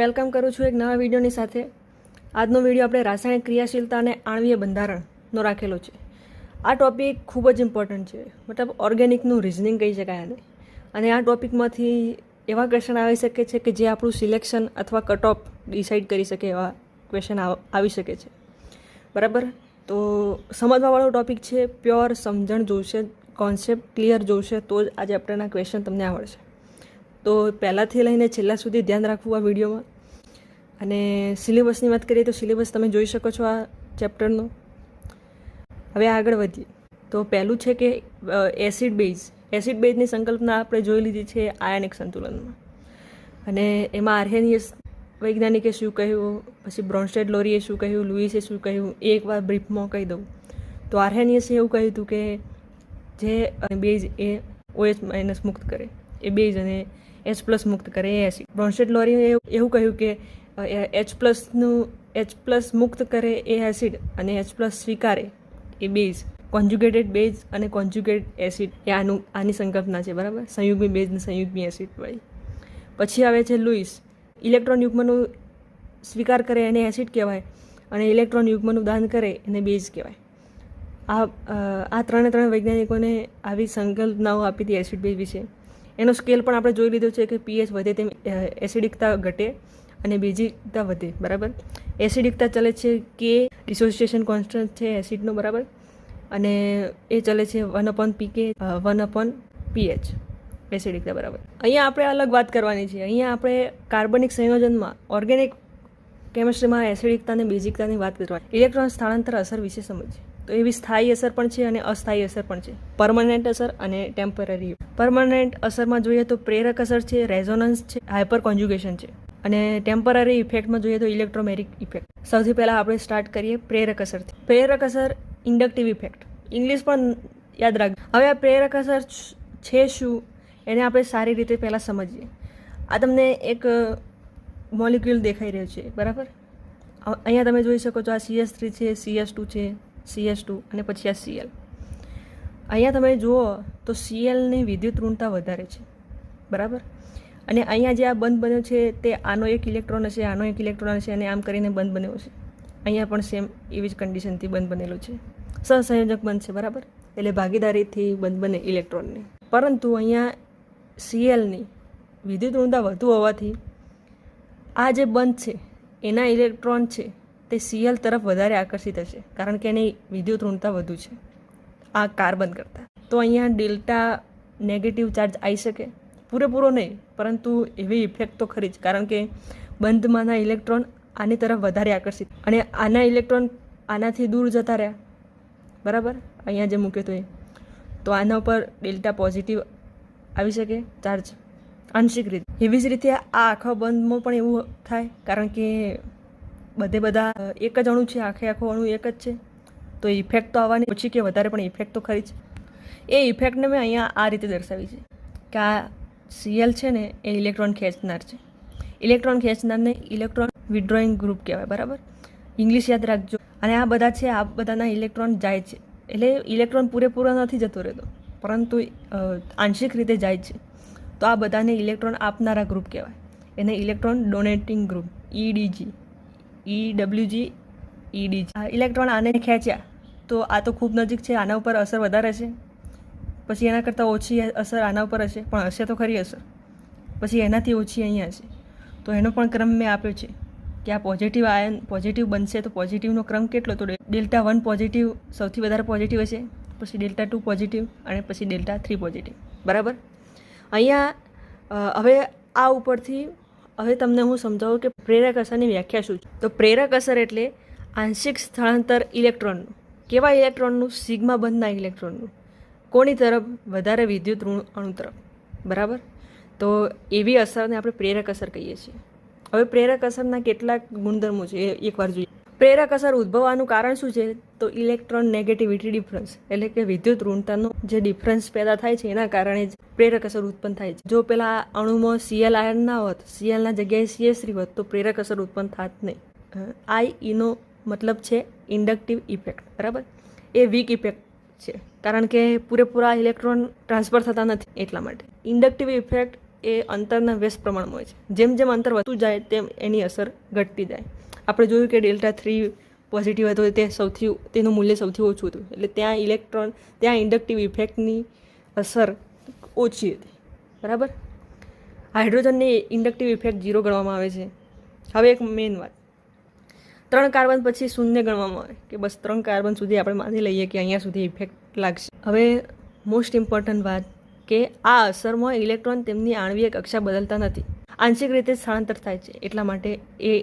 Welcome કરું છું એક નવા વિડીયોની સાથે. આજનો વિડીયો આપણે રાસાયણિક ક્રિયાશીલતા અને આણ્વીય બંધારણનો રાખેલો છે. આ ટૉપિક ખૂબ જ ઇમ્પોર્ટન્ટ છે, મતલબ ઓર્ગેનિકનું રિઝનિંગ કહી શકાય આને. અને આ ટૉપિકમાંથી એવા ક્વેશ્ચન આવી શકે છે કે જે આપણું સિલેક્શન અથવા કટ ઓફ ડિસાઇડ કરી શકે એવા ક્વેશ્ચન આવી શકે છે. બરાબર, તો સમજવાવાળો ટૉપિક છે. પ્યોર સમજણ જોઈશે, કોન્સેપ્ટ ક્લિયર જોઈશે તો જ આ ચેપ્ટરના ક્વેશ્ચન તમને આવડશે. તો પહેલાંથી લઈને છેલ્લા સુધી ધ્યાન રાખવું આ વિડીયોમાં. અને સિલેબસની વાત કરીએ તો સિલેબસ તમે જોઈ શકો છો આ ચેપ્ટરનો. હવે આગળ વધીએ તો પહેલું છે કે એસિડ બેઝની સંકલ્પના આપણે જોઈ લીધી છે આયનિક સંતુલનમાં. અને એમાં આર્હેનિયસ વૈજ્ઞાનિકે શું કહ્યું, પછી બ્રોન્સ્ટેડ લોરીએ શું કહ્યું, લુઈસે શું કહ્યું, એ એકવાર બ્રીફમાં કહી દઉં. તો આર્હેનિયસે એવું કહ્યું હતું કે જે બેઝ એ OH- મુક્ત કરે એ બેઝ અને H+ મુક્ત કરે એ એસિડ. બ્રોન્સ્ટેડ લોરીએ એવું કહ્યું કે H+ મુક્ત કરે એ એસિડ અને H+ સ્વીકારે એ બેઝ. કોન્જ્યુગેટેડ બેઝ અને કોન્જ્યુગેટ એસિડ એ આની સંકલ્પના છે. બરાબર, સંયુગ્મી બેઝ અને સંયુગ્મી એસિડ વાળી. પછી આવે છે લુઈસ. ઇલેક્ટ્રોન યુગ્મનું સ્વીકાર કરે એને એસિડ કહેવાય અને ઇલેક્ટ્રોન યુગ્મનું દાન કરે એને બેઝ કહેવાય. આ ત્રણે વૈજ્ઞાનિકોને આવી સંકલ્પનાઓ આપી હતી એસિડ બેઝ વિશે. એનો સ્કેલ પણ આપણે જોઈ લીધો છે કે pH વધે તેમ એસિડિકતા ઘટે અને બેઝિકતા વધે. બરાબર, એસિડિકતા ચલે છે કે ડિસોસિએશન કોન્સ્ટન્ટ છે એસિડનો. બરાબર, અને એ ચલે છે 1/pK 1/pH એસિડિકતા. બરાબર, અહીંયા આપણે અલગ વાત કરવાની છે. અહીંયા આપણે કાર્બનિક સંયોજનમાં ઓર્ગેનિક કેમિસ્ટ્રીમાં એસિડિકતા અને બેઝિકતાની વાત કરવાની. ઇલેક્ટ્રોન સ્થળાંતર અસર વિશે સમજીએ. તો એવી સ્થાયી અસર પણ છે અને અસ્થાયી અસર પણ છે. પરમનન્ટ અસર અને ટેમ્પરરી. પરમનન્ટ અસરમાં જોઈએ તો પ્રેરક અસર છે, રેઝોનન્સ છે, હાઇપર કોન્જ્યુગેશન છે. અને ટેમ્પરરી ઇફેક્ટમાં જોઈએ તો ઇલેક્ટ્રોમેરિક ઇફેક્ટ. સૌથી પહેલાં આપણે સ્ટાર્ટ કરીએ પ્રેરક અસરથી. પ્રેરક અસર ઇન્ડક્ટિવ ઇફેક્ટ, ઇંગ્લિશ પણ યાદ રાખજો. હવે આ પ્રેરક અસર છે શું એને આપણે સારી રીતે પહેલાં સમજીએ. આ તમને એક મોલિક્યુલ દેખાઈ રહ્યો છે. બરાબર, અહીંયા તમે જોઈ શકો છો આ CS3 છે, CS2 છે, CS2 અને પછી આ Cl. અહીંયા તમે જુઓ તો Clની વિદ્યુત ઋણતા વધારે છે. બરાબર, અને અહીંયા જે આ બંધ બન્યો છે તે આનો એક ઇલેક્ટ્રોન હશે, આનો એક ઇલેક્ટ્રોન હશે અને આમ કરીને બંધ બન્યો છે. અહીંયા પણ સેમ એવી જ કન્ડિશનથી બંધ બનેલો છે. સહસંયોજક બંધ છે. બરાબર, એટલે ભાગીદારીથી બંધ બને ઇલેક્ટ્રોનને. પરંતુ અહીંયા Clની વિદ્યુત ઋણતા વધુ હોવાથી આ જે બંધ છે એના ઇલેક્ટ્રોન છે તે Cl તરફ વધારે આકર્ષિત હશે, કારણ કે એની વિદ્યુત ઋણતા વધુ છે આ કાર્બન કરતાં. તો અહીંયા ડેલ્ટા નેગેટિવ ચાર્જ આવી શકે, પૂરેપૂરો નહીં પરંતુ એવી ઇફેક્ટ તો ખરી જ, કારણ કે બંધમાંના ઇલેક્ટ્રોન આની તરફ વધારે આકર્ષિત અને આના ઇલેક્ટ્રોન આનાથી દૂર જતા રહ્યા. બરાબર, અહીંયા જે મૂક્યો તો એ, તો આના ઉપર ડેલ્ટા પોઝિટિવ આવી શકે ચાર્જ આંશિક રીતે. એવી જ રીતે આ આખા બંધમાં પણ એવું થાય, કારણ કે બધા એક જ અણુ છે, આખો અણુ એક જ છે. તો ઇફેક્ટ તો આવવાની ઓછી કે વધારે પણ ઇફેક્ટ તો ખરી જ. એ ઇફેક્ટને મેં અહીંયા આ રીતે દર્શાવી છે કે આ Cl છે ને એ ઇલેક્ટ્રોન ખેંચનાર છે. ઇલેક્ટ્રોન ખેંચનારને ઇલેક્ટ્રોન વિડ્રોઈંગ ગ્રુપ કહેવાય. બરાબર, ઇંગ્લિશ યાદ રાખજો. અને આ બધા છે, આ બધાના ઇલેક્ટ્રોન જાય છે. એટલે ઇલેક્ટ્રોન પૂરેપૂરો નથી જતો રહેતો, પરંતુ આંશિક રીતે જાય છે. તો આ બધાને ઇલેક્ટ્રોન આપનારા ગ્રુપ કહેવાય. એને ઇલેક્ટ્રોન ડોનેટિંગ ગ્રુપ EWG. આ ઇલેક્ટ્રોન આને ખેંચ્યા તો આ તો ખૂબ નજીક છે, આના ઉપર અસર વધારે છે. પછી એના કરતાં ઓછી અસર આના ઉપર હશે, પણ હશે તો ખરી અસર. પછી એનાથી ઓછી અહીંયા હશે. તો એનો પણ ક્રમ મેં આપ્યો છે કે આ પોઝિટિવ આયન પોઝિટિવ બનશે તો પોઝિટિવનો ક્રમ કેટલો, તો Δ1 પોઝિટિવ સૌથી વધારે પોઝિટિવ હશે, પછી Δ2 પોઝિટિવ અને પછી Δ3 પોઝિટિવ. બરાબર, અહીંયા હવે આ ઉપરથી હવે તમને હું સમજાવું કે પ્રેરક અસરની વ્યાખ્યા શું છે. તો પ્રેરક અસર એટલે આંશિક સ્થળાંતર ઇલેક્ટ્રોનનું. કેવા ઇલેક્ટ્રોનનું? સિગ્મા બંધના ઇલેક્ટ્રોનનું. કોની તરફ? વધારે વિદ્યુત ઋણ અણુ તરફ. બરાબર, તો એવી અસરને આપણે પ્રેરક અસર કહીએ છીએ. હવે પ્રેરક અસરના કેટલાક ગુણધર્મો છે એ એકવાર જોઈએ. પ્રેરક અસર ઉદ્ભવવાનું કારણ શું છે? તો ઇલેક્ટ્રોન નેગેટિવિટી ડિફરન્સ, એટલે કે વિદ્યુત ઋણતાનો જે ડિફરન્સ પેદા થાય છે એના કારણે જ પ્રેરક અસર ઉત્પન્ન થાય છે. જો પેલા અણુમાં Cl આયન ના હોત, Clના જગ્યાએ CS3 હોત તો પ્રેરક અસર ઉત્પન્ન થાત નહીં. IEનો મતલબ છે ઇન્ડક્ટિવ ઇફેક્ટ. બરાબર, એ વીક ઇફેક્ટ છે, કારણ કે પૂરેપૂરા ઇલેક્ટ્રોન ટ્રાન્સફર થતા નથી એટલા માટે. ઇન્ડક્ટિવ ઇફેક્ટ એ અંતરના વ્યસ્ત પ્રમાણમાં હોય છે. જેમ જેમ અંતર વધતું જાય તેમ એની અસર ઘટતી જાય. આપણે જોયું કે Δ3 પોઝિટિવ હતો તેનું મૂલ્ય સૌથી ઓછું હતું, એટલે ત્યાં ઇન્ડક્ટિવ ઇફેક્ટની અસર ઓછી હતી. બરાબર. હાઇડ્રોજનની ઇન્ડક્ટિવ ઇફેક્ટ 0 ગણવામાં આવે છે. હવે એક મેઇન વાત, 3 કાર્બન પછી 0 ગણવામાં આવે કે બસ 3 કાર્બન સુધી આપણે માની લઈએ કે અહીંયા સુધી ઇફેક્ટ લાગશે. હવે મોસ્ટ ઇમ્પોર્ટન્ટ વાત કે આ અસરમાં ઇલેક્ટ્રોન તેમની આણ્વીય કક્ષા બદલતા નથી, આંશિક રીતે સ્થળાંતર થાય છે, એટલા માટે એ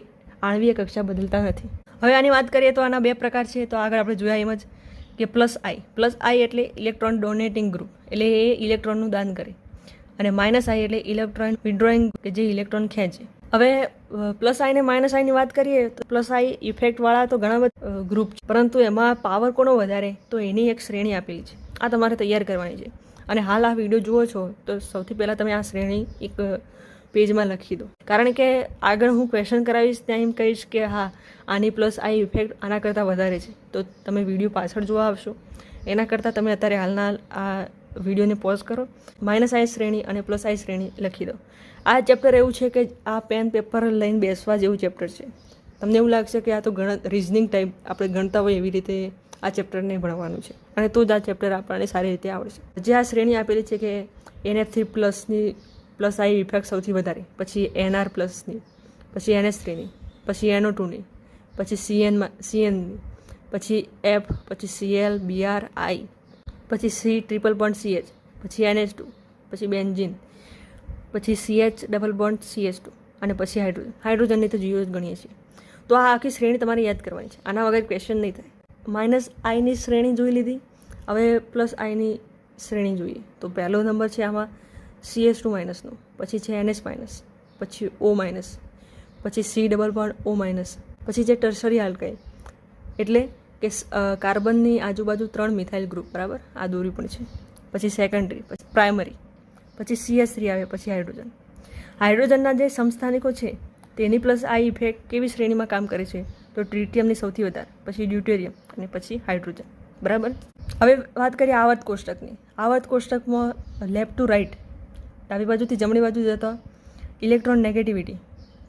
આણ્વીય કક્ષા બદલતા નથી. હવે આની વાત કરીએ તો આના 2 પ્રકાર છે. તો આગળ આપણે જોયા એમ જ કે +I એટલે ઇલેક્ટ્રોન ડોનેટિંગ ગ્રુપ, એટલે એ ઇલેક્ટ્રોનનું દાન કરે, અને -I એટલે ઇલેક્ટ્રોન વિડ્રોઈંગ કે જે ઇલેક્ટ્રોન ખેંચે. હવે +I ને -I ની વાત કરીએ તો +I ઇફેક્ટવાળા તો ઘણા બધા ગ્રુપ છે, પરંતુ એમાં પાવર કોનો વધારે તો એની એક શ્રેણી આપેલી છે. આ તમારે તૈયાર કરવાની છે, અને હાલ આ વિડીયો જુઓ છો તો સૌથી પહેલાં તમે આ શ્રેણી એક પેજમાં લખી દો, કારણ કે આગળ હું ક્વેશ્ચન કરાવીશ ત્યાં એમ કહીશ કે હા આની +I ઇફેક્ટ આના કરતાં વધારે છે, તો તમે વિડીયો પાછળ જોવા આવશો. એના કરતાં તમે અત્યારે હાલના આ વિડીયોને પોઝ કરો, -I શ્રેણી અને +I શ્રેણી લખી દો. આ ચેપ્ટર એવું છે કે આ પેન પેપર લઈને બેસવા જેવું ચેપ્ટર છે. તમને એવું લાગશે કે આ તો રિઝનિંગ ટાઈપ આપણે ગણતા હોય એવી રીતે આ ચેપ્ટરને ભણવાનું છે, અને તો જ આ ચેપ્ટર આપણને સારી રીતે આવડશે. જે આ શ્રેણી આપેલી છે કે NF3+ની +I ઇફેક્ટ સૌથી વધારે, પછી NR+ની, પછી NH3ની, પછી NO2ની, પછી CNની, પછી F, પછી Cl, Br, I, પછી C ટ્રિપલ બોન્ડ CH, પછી NH2, પછી બેન્ઝીન, પછી CH ડબલ બોન્ડ CH2, અને પછી હાઇડ્રોજનની તો જીરો જ ગણીએ છીએ. તો આ આખી શ્રેણી તમારે યાદ કરવાની છે, આના વગર ક્વેશ્ચન નહીં થાય. -I ની શ્રેણી જોઈ લીધી. હવે +I ની શ્રેણી જોઈએ. તો પહેલો નંબર છે આમાં CH2- નો, પછી છે NH-, પછી O-, પછી C ડબલ બોન્ડ O-, પછી છે ટર્શરી આલ્કાઇલ, એટલે કે કાર્બનની આજુબાજુ 3 મિથાઇલ ગ્રુપ, બરાબર, આ દોરી પણ છે. પછી સેકન્ડરી, પછી પ્રાઇમરી, પછી CH3 આવે, પછી હાઇડ્રોજનના જે સમસ્થાનિકો છે તેની +I ઇફેક્ટ કેવી શ્રેણીમાં કામ કરે છે તો ટ્રિટિયમની સૌથી વધારે, પછી ડ્યુટેરિયમ, અને પછી હાઇડ્રોજન. બરાબર. હવે વાત કરીએ આવર્ત કોષ્ટકની. આવર્ત કોષ્ટકમાં લેફ્ટ ટુ રાઇટ, ડાબી બાજુથી જમણી બાજુ જતા ઇલેક્ટ્રોન નેગેટિવિટી,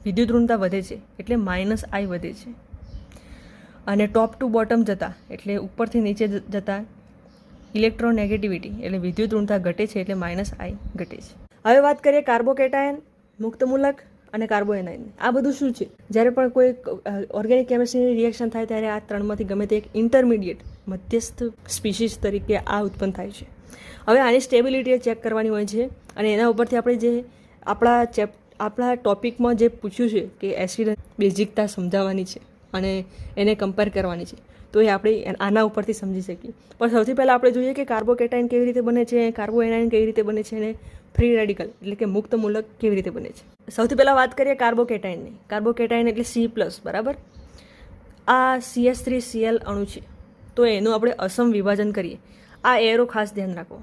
વિદ્યુત ઋણતા વધે છે, એટલે -I વધે છે, અને ટોપ ટુ બોટમ જતા એટલે ઉપરથી નીચે જતા ઇલેક્ટ્રોન નેગેટિવિટી એટલે વિદ્યુત ઋણતા ઘટે છે, એટલે -I ઘટે છે. હવે વાત કરીએ કાર્બોકેટાયન, મુક્તમૂલક અને કાર્બોએનાઇન. આ બધું શું છે? જ્યારે પણ કોઈ ઓર્ગેનિક કેમિસ્ટ્રીની રિએક્શન થાય ત્યારે આ ત્રણમાંથી ગમે તે એક ઇન્ટરમીડિયેટ મધ્યસ્થ સ્પીસીસ તરીકે આ ઉત્પન્ન થાય છે. હવે આની સ્ટેબિલિટી ચેક કરવાની હોય છે, અને એના ઉપરથી આપણે જે આપણા ટોપિકમાં જે પૂછ્યું છે કે એસિડ બેઝિકતા સમજાવવાની છે અને એને કમ્પેર કરવાની છે, તો એ આપણે આના ઉપરથી સમજી શકીએ. પણ સૌથી પહેલાં આપણે જોઈએ કે કાર્બોકેટાઇન કેવી રીતે બને છે, કાર્બોએનાઇન કેવી રીતે બને છે, અને ફ્રી રેડિકલ એટલે કે મુક્ત મૂલક કેવી રીતે બને છે. સૌથી પહેલાં વાત કરીએ કાર્બોકેટાઇનની. કાર્બોકેટાઇન એટલે C+, બરાબર. આ CH3Cl અણુ છે, તો એનું આપણે અસમ વિભાજન કરીએ. આ એરો ખાસ ધ્યાન રાખો,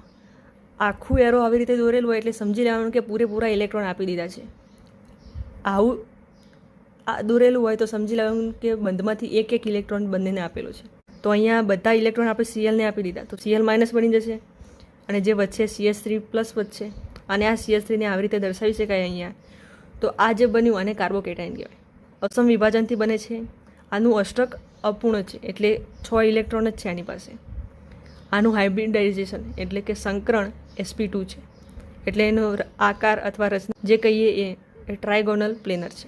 આખું એરો આવી રીતે દોરેલું હોય એટલે સમજી લેવાનું કે પૂરેપૂરા ઇલેક્ટ્રોન આપી દીધા છે. આવું દોરેલું હોય તો સમજી લેવાનું કે બંધમાંથી એક ઇલેક્ટ્રોન બંનેને આપેલો છે. તો અહીંયા બધા ઇલેક્ટ્રોન આપણે Clને આપી દીધા, તો Cl- બની જશે, અને જે વચ્ચે CH3+ વધશે, અને આ CH3ને આવી રીતે દર્શાવી શકાય અહીંયા. તો આ જે બન્યું આને કાર્બોકેટાઇન કહેવાય. અસમ વિભાજનથી બને છે. આનું અષ્ટક અપૂર્ણ છે, એટલે 6 ઇલેક્ટ્રોન જ છે આની પાસે. આનું હાઇબ્રિડાઇઝેશન એટલે કે સંકરણ sp2 છે, એટલે એનો આકાર અથવા રચના જે કહીએ એ ટ્રાયગોનલ પ્લેનર છે.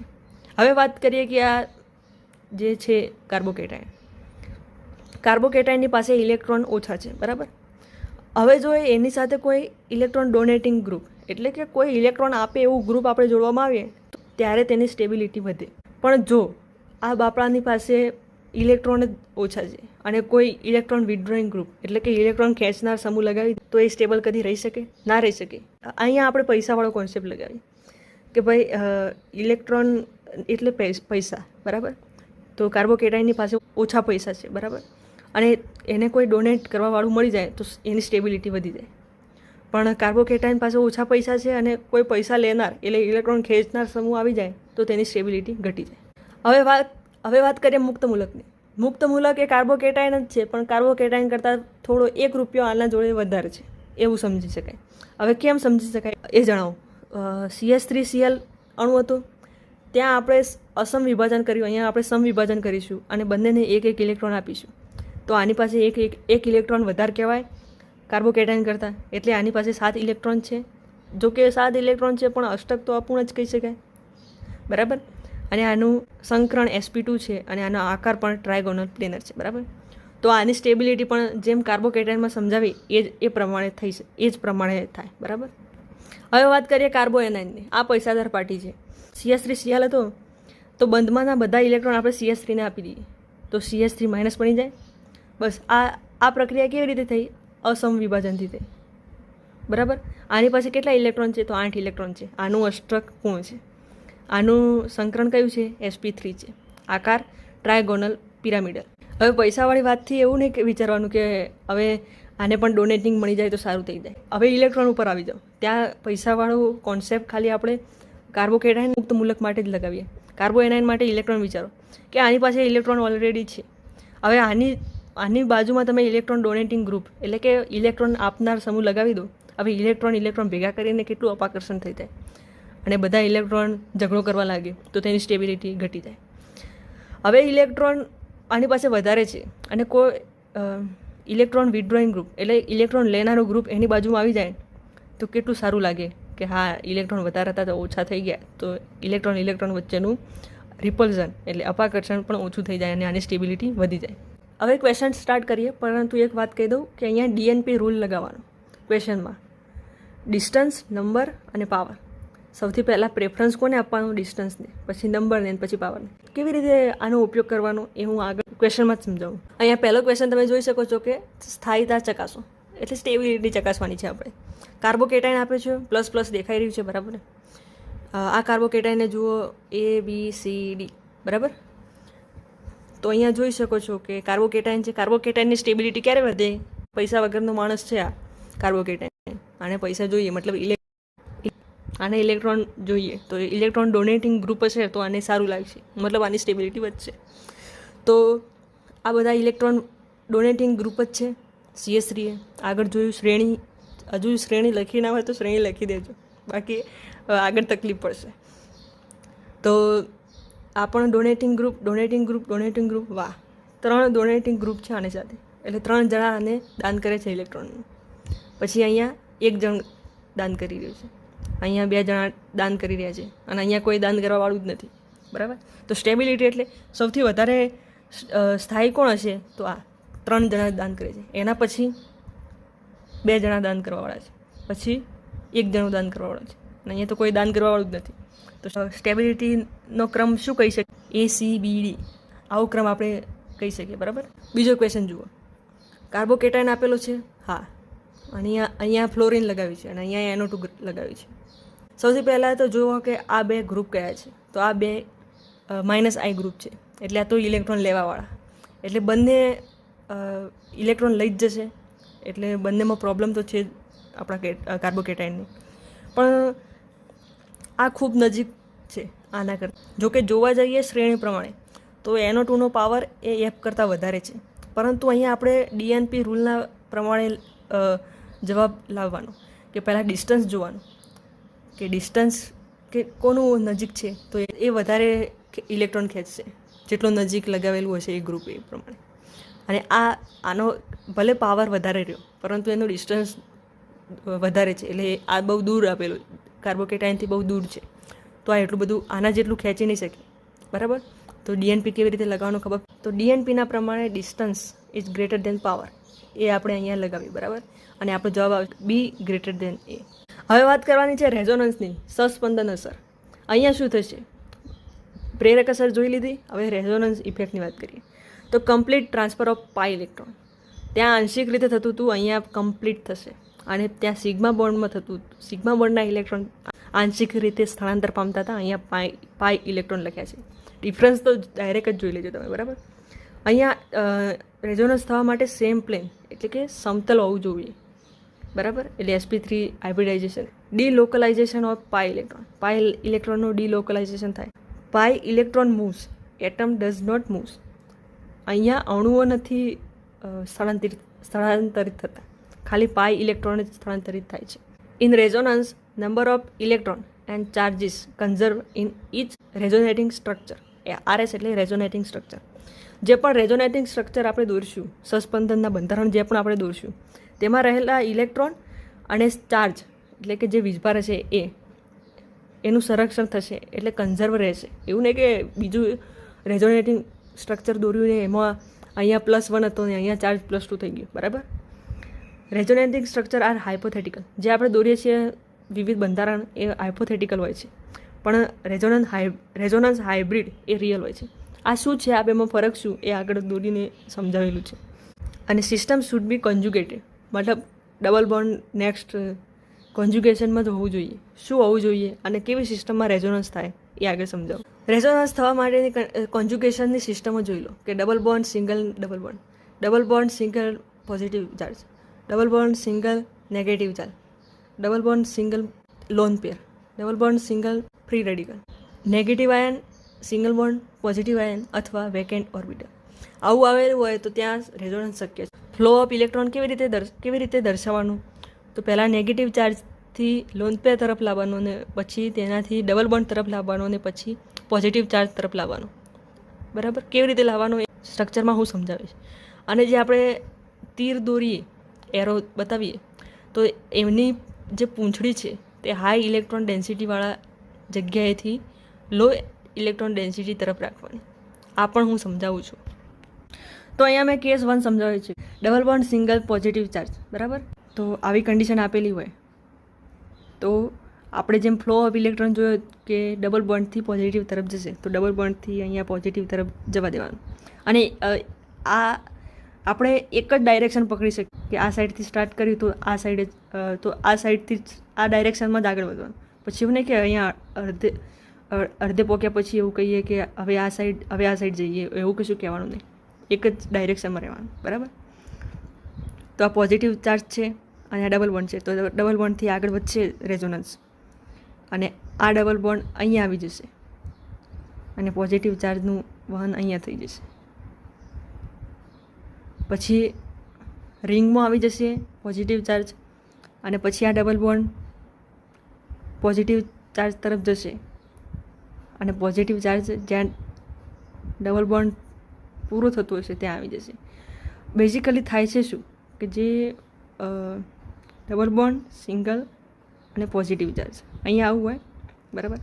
હવે વાત કરીએ કે આ જે છે કાર્બોકેટાઇનની પાસે ઇલેક્ટ્રોન ઓછા છે, બરાબર. હવે જો એની સાથે કોઈ ઇલેક્ટ્રોન ડોનેટિંગ ગ્રુપ એટલે કે કોઈ ઇલેક્ટ્રોન આપે એવું ગ્રુપ આપણે જોડવામાં આવીએ ત્યારે તેની સ્ટેબિલિટી વધે. પણ જો આ બાપડાની પાસે ઇલેક્ટ્રોન જ ઓછા છે અને કોઈ ઇલેક્ટ્રોન વિડ્રોઈંગ ગ્રુપ એટલે કે ઇલેક્ટ્રોન ખેંચનાર સમૂહ લગાવી તો એ સ્ટેબલ કદી રહી શકે? ના રહી શકે. અહીંયા આપણે પૈસાવાળો કોન્સેપ્ટ લગાવી કે ભાઈ ઇલેક્ટ્રોન એટલે પૈસા, બરાબર. તો કાર્બોકેટાઇનની પાસે ઓછા પૈસા છે, બરાબર, અને એને કોઈ ડોનેટ કરવાવાળું મળી જાય તો એની સ્ટેબિલિટી વધી જાય. પણ કાર્બોકેટાઇન પાસે ઓછા પૈસા છે અને કોઈ પૈસા લેનાર એટલે ઇલેક્ટ્રોન ખેંચનાર સમૂહ આવી જાય તો તેની સ્ટેબિલિટી ઘટી જાય. હવે વાત કરીએ મુક્ત મૂલકની. મુક્ત મૂલક એ કાર્બોકેટાઇન જ છે, પણ કાર્બોકેટાઇન કરતાં થોડો 1 રૂપિયો આના જોડે વધારે છે એવું સમજી શકાય. હવે કેમ સમજી શકાય એ જણાવો. CH3Cl અણુ હતું, ત્યાં આપણે અસમ વિભાજન કર્યું, અહીંયા આપણે સમ વિભાજન કરીશું અને બંનેને એક એક ઇલેક્ટ્રોન આપીશું. તો આની પાસે એક ઇલેક્ટ્રોન વધારે કહેવાય કાર્બોકેટાયન કરતાં, એટલે આની પાસે 7 ઇલેક્ટ્રોન છે. જો કે 7 ઇલેક્ટ્રોન છે પણ અષ્ટક તો અપૂર્ણ જ કહી શકાય, બરાબર. અને આનું સંકરણ sp2 છે અને આનો આકાર પણ ટ્રાયગોનલ પ્લેનર છે, બરાબર. તો આની સ્ટેબિલિટી પણ જેમ કાર્બોકેટાયનમાં સમજાવી એ પ્રમાણે એ જ પ્રમાણે થાય, બરાબર. હવે વાત કરીએ કાર્બોએનાઇનની. આ પૈસાદાર પાર્ટી છે. CH3Cl હતો તો બંધમાંના બધા ઇલેક્ટ્રોન આપણે CH3ને આપી દઈએ તો CH3 માઇનસ બની જાય. બસ આ પ્રક્રિયા કેવી રીતે થઈ? અસમ વિભાજનથી થઈ, બરાબર. આની પાસે કેટલા ઇલેક્ટ્રોન છે? તો 8 ઇલેક્ટ્રોન છે. આનું અષ્ટક કોણ છે? આનું સંકરણ કયું છે? sp3 છે. આકાર ટ્રાયગોનલ પિરામિડલ. હવે પૈસાવાળી વાતથી એવું નહીં વિચારવાનું કે હવે આને પણ ડોનેટિંગ મળી જાય તો સારું થઈ જાય. હવે ઇલેક્ટ્રોન ઉપર આવી જાઓ. ત્યાં પૈસાવાળો કોન્સેપ્ટ ખાલી આપણે કાર્બોકેટાયન મુક્ત મૂલક માટે જ લગાવીએ. કાર્બોએનાઇન માટે ઇલેક્ટ્રોન વિચારો કે આની પાસે ઇલેક્ટ્રોન ઓલરેડી છે. હવે આની બાજુમાં તમે ઇલેક્ટ્રોન ડોનેટિંગ ગ્રુપ એટલે કે ઇલેક્ટ્રોન આપનાર સમૂહ લગાવી દો. હવે ઇલેક્ટ્રોન ભેગા કરીને કેટલું અપાકર્ષણ થઈ જાય અને બધા ઇલેક્ટ્રોન ઝઘડો કરવા લાગે તો તેની સ્ટેબિલિટી ઘટી જાય. હવે ઇલેક્ટ્રોન આની પાસે વધારે છે અને કોઈ ઇલેક્ટ્રોન વિથડ્રોઈંગ ગ્રુપ એટલે ઇલેક્ટ્રોન લેનારો ગ્રુપ એની બાજુમાં આવી જાય તો કેટલું સારું લાગે કે હા ઇલેક્ટ્રોન વધારે હતા તો ઓછા થઈ ગયા, તો ઇલેક્ટ્રોન વચ્ચેનું રિપલ્ઝન એટલે અપાકર્ષણ પણ ઓછું થઈ જાય અને આની સ્ટેબિલિટી વધી જાય. હવે ક્વેશ્ચન સ્ટાર્ટ કરીએ, પરંતુ એક વાત કહી દઉં કે અહીંયા DNP રૂલ લગાવવાનો ક્વેશ્ચનમાં. ડિસ્ટન્સ, નંબર અને પાવર. સૌથી પહેલાં પ્રેફરન્સ કોને આપવાનું? ડિસ્ટન્સને, પછી નંબરને, પછી પાવરને. કેવી રીતે આનો ઉપયોગ કરવાનો એ હું આગળ ક્વેશ્ચનમાં જ સમજાવું. અહીંયા પહેલો ક્વેશ્ચન તમે જોઈ શકો છો કે સ્થાયીતા ચકાસો એટલે સ્ટેબિલિટી ચકાસવાની છે આપણે. કાર્બોકેટાયન આપે છે, પ્લસ પ્લસ દેખાઈ રહ્યું છે, બરાબર. આ કાર્બોકેટાયનને જુઓ ABCD, બરાબર. તો અહીંયા જોઈ શકો છો કે કાર્બોકેટાયન છે. કાર્બોકેટાયનની સ્ટેબિલિટી ક્યારે વધે? પૈસા વગરનો માણસ છે આ કાર્બોકેટાયન. આને પૈસા જોઈએ મતલબ આને ઇલેક્ટ્રોન જોઈએ તો ઇલેક્ટ્રોન ડોનેટિંગ ગ્રુપ હશે તો આને સારું લાગશે, મતલબ આની સ્ટેબિલિટી વધશે. તો આ બધા ઇલેક્ટ્રોન ડોનેટિંગ ગ્રુપ જ છે. CH3 આગળ જોયું શ્રેણી, હજુ શ્રેણી લખી ના હોય તો શ્રેણી લખી દેજો, બાકી આગળ તકલીફ પડશે. તો આ પણ ડોનેટિંગ ગ્રુપ. વાહ, 3 ડોનેટિંગ ગ્રુપ છે આની સાથે, એટલે 3 જણા આને દાન કરે છે ઇલેક્ટ્રોનનું. પછી અહીંયા 1 જણ દાન કરી રહ્યું છે, અહીંયા 2 જણા દાન કરી રહ્યા છે અને અહીંયા કોઈ દાન કરવાવાળું જ નથી, બરાબર. તો સ્ટેબિલિટી એટલે સૌથી વધારે સ્થાયી કોણ હશે? તો આ 3 જણા દાન કરે છે. એના પછી 2 જણા દાન કરવાવાળા છે, પછી 1 જણું દાન કરવાવાળું છે અને અહીંયા તો કોઈ દાન કરવાવાળું જ નથી. તો સ્ટેબિલિટીનો ક્રમ શું કહી શકીએ? ACBD આવો ક્રમ આપણે કહી શકીએ, બરાબર. બીજો ક્વેશ્ચન જુઓ. કાર્બોકેટાયન આપેલો છે, હા, અહીંયા ફ્લોરિન લગાવી છે અને અહીંયા NO2 લગાવી છે. સૌથી પહેલાં તો જુઓ કે આ 2 ગ્રુપ કયા છે? તો આ 2 -I ગ્રુપ છે, એટલે આ તો ઇલેક્ટ્રોન લેવાવાળા, એટલે બંને ઇલેક્ટ્રોન લઈ જ જશે, એટલે બંનેમાં પ્રોબ્લેમ તો છે જ આપણા કાર્બોકેટાયનની. પણ આ ખૂબ નજીક છે આના કરતાં. જોકે જોવા જઈએ શ્રેણી પ્રમાણે તો NO2નો પાવર એ F કરતાં વધારે છે, પરંતુ અહીંયા આપણે DNP રૂલના પ્રમાણે જવાબ લાવવાનો કે પહેલાં ડિસ્ટન્સ જોવાનું કે ડિસ્ટન્સ કે કોનું નજીક છે તો એ વધારે ઇલેક્ટ્રોન ખેંચશે જેટલો નજીક લગાવેલું હશે એ ગ્રુપ એ પ્રમાણે. અને આનો ભલે પાવર વધારે રહ્યો પરંતુ એનું ડિસ્ટન્સ વધારે છે, એટલે આ બહુ દૂર આપેલું, કાર્બોકેટાયનથી બહુ દૂર છે, તો આ એટલું બધું આના જેટલું ખેંચી નહીં શકે, બરાબર. તો DNP કેવી રીતે લગાવવાનું ખબર? તો DNPના પ્રમાણે distance is greater than power, એ આપણે અહીંયા લગાવીએ, બરાબર. અને આપણો જવાબ આવે B ગ્રેટર દેન A. હવે વાત કરવાની છે રેઝોનન્સની, સસ્પંદન અસર. અહીંયા શું થશે? પ્રેરક અસર જોઈ લીધી, હવે રેઝોનન્સ ઇફેક્ટની વાત કરીએ. તો complete transfer of pi electron, ત્યાં આંશિક રીતે થતું હતું, અહીંયા કમ્પ્લીટ થશે. અને ત્યાં સિગ્મા બોન્ડમાં થતું હતું, સિગ્મા બોન્ડના ઇલેક્ટ્રોન આંશિક રીતે સ્થળાંતર પામતા હતા. અહીંયા પાઈ ઇલેક્ટ્રોન લખ્યા છે. ડિફરન્સ તો ડાયરેક્ટ જ જોઈ લેજો તમે, બરાબર. અહીંયા રેઝોનન્સ થવા માટે સેમ પ્લેન એટલે કે સમતલ હોવું જોઈએ, બરાબર. એટલે sp3 hybridization, delocalization of pi electron, pi ઇલેક્ટ્રોનનું ડીલોકલાઇઝેશન થાય. Pi electron moves, atom does not moves. અહીંયા અણુઓ નથી સ્થળાંતરિત થતા, ખાલી પાઈ ઇલેક્ટ્રોન જ સ્થળાંતરિત થાય છે. In resonance number of electron and charges conserve in each resonating structure. એ RS એટલે રેઝોનેટિંગ સ્ટ્રક્ચર. જે પણ રેઝોનેટિંગ સ્ટ્રક્ચર આપણે દોરશું, સસ્પંદનના બંધારણ જે પણ આપણે દોરશું, તેમાં રહેલા ઇલેક્ટ્રોન અને ચાર્જ એટલે કે જે વીજભાર હશે એનું સંરક્ષણ થશે, એટલે કન્ઝર્વ રહેશે. એવું નહીં કે બીજું રેઝોનેટિંગ સ્ટ્રક્ચર દોર્યું ને એમાં અહીંયા +1 હતો ને અહીંયા ચાર્જ +2 થઈ ગયું. બરાબર. Resonating structure R hypothetical. જે આપણે દોરીએ છીએ વિવિધ બંધારણ એ હાઇપોથેટિકલ હોય છે, પણ રેઝોનન્સ હાઇબ્રિડ એ રિયલ હોય છે. આ શું છે, આ બેમાં ફરક શું, એ આગળ દોરીને સમજાવેલું છે. અને સિસ્ટમ શુડ બી કોન્જ્યુગેટેડ, મતલબ ડબલ બોન્ડ નેક્સ્ટ કોન્જ્યુગેશનમાં જ હોવું જોઈએ. શું હોવું જોઈએ અને કેવી સિસ્ટમમાં રેઝોનન્સ થાય એ આગળ સમજાવું. રેઝોનન્સ થવા માટેની કોન્જ્યુગેશનની સિસ્ટમો જોઈ લો કે double bond, single double bond, double bond single positive charge, double bond single negative charge, double bond single lone pair, double bond single free radical, negative ion, single bond, positive ion અથવા vacant orbital. આવું આવેલું હોય તો ત્યાં resonance શક્ય છે. Flow of electron કેવી રીતે દર્શાવવાનું? તો પહેલાં નેગેટિવ ચાર્જથી લોન પેર તરફ લાવવાનો ને પછી તેનાથી ડબલ બોન્ડ તરફ લાવવાનો ને પછી પોઝિટિવ ચાર્જ તરફ લાવવાનો. બરાબર. કેવી રીતે લાવવાનો એ સ્ટ્રક્ચરમાં હું સમજાવીશ. અને જે આપણે તીર દોરીએ, એરો બતાવીએ, તો એમની જે પૂંછડી છે તે હાઈ ઇલેક્ટ્રોન ડેન્સિટીવાળા જગ્યાએથી લો ઇલેક્ટ્રોન ડેન્સિટી તરફ રાખવાની. આ પણ હું સમજાવું છું. તો અહીંયા મેં કેસ 1 સમજાવ્યું છે, double bond single positive charge. બરાબર. તો આવી કન્ડિશન આપેલી હોય તો આપણે જેમ ફ્લો ઓફ ઇલેક્ટ્રોન જોયો કે ડબલ બોન્ડથી પોઝિટિવ તરફ જશે, તો ડબલ બોન્ડથી અહીંયા પોઝિટિવ તરફ જવા દેવાનું. અને આ આપણે એક જ ડાયરેક્શન પકડી શકીએ કે આ સાઈડથી સ્ટાર્ટ કર્યું તો આ સાઈડથી જ આ ડાયરેક્શનમાં જ આગળ વધવાનું. પછી એવું નહીં કે અહીંયા અડધે પોક્યા પછી એવું કહીએ કે હવે આ સાઈડ જઈએ, એવું કશું કહેવાનું નહીં. એક જ ડાયરેક્શનમાં રહેવાનું. બરાબર. તો આ પોઝિટિવ ચાર્જ છે અને આ ડબલ બોન્ડ છે, તો ડબલ બોન્ડથી આગળ વધશે રેઝોનન્સ, અને આ ડબલ બોન્ડ અહીંયા આવી જશે અને પોઝિટિવ ચાર્જનું વહન અહીંયા થઈ જશે. પછી રિંગમાં આવી જશે પોઝિટિવ ચાર્જ, અને પછી આ ડબલ બોન્ડ પોઝિટિવ ચાર્જ તરફ જશે અને પોઝિટિવ ચાર્જ જ્યાં ડબલ બોન્ડ પૂરું થતું હશે ત્યાં આવી જશે. બેઝિકલી થાય છે શું કે જે ડબલ બોન્ડ, સિંગલ અને પોઝિટિવ ચાર્જ અહીંયા આવું હોય. બરાબર.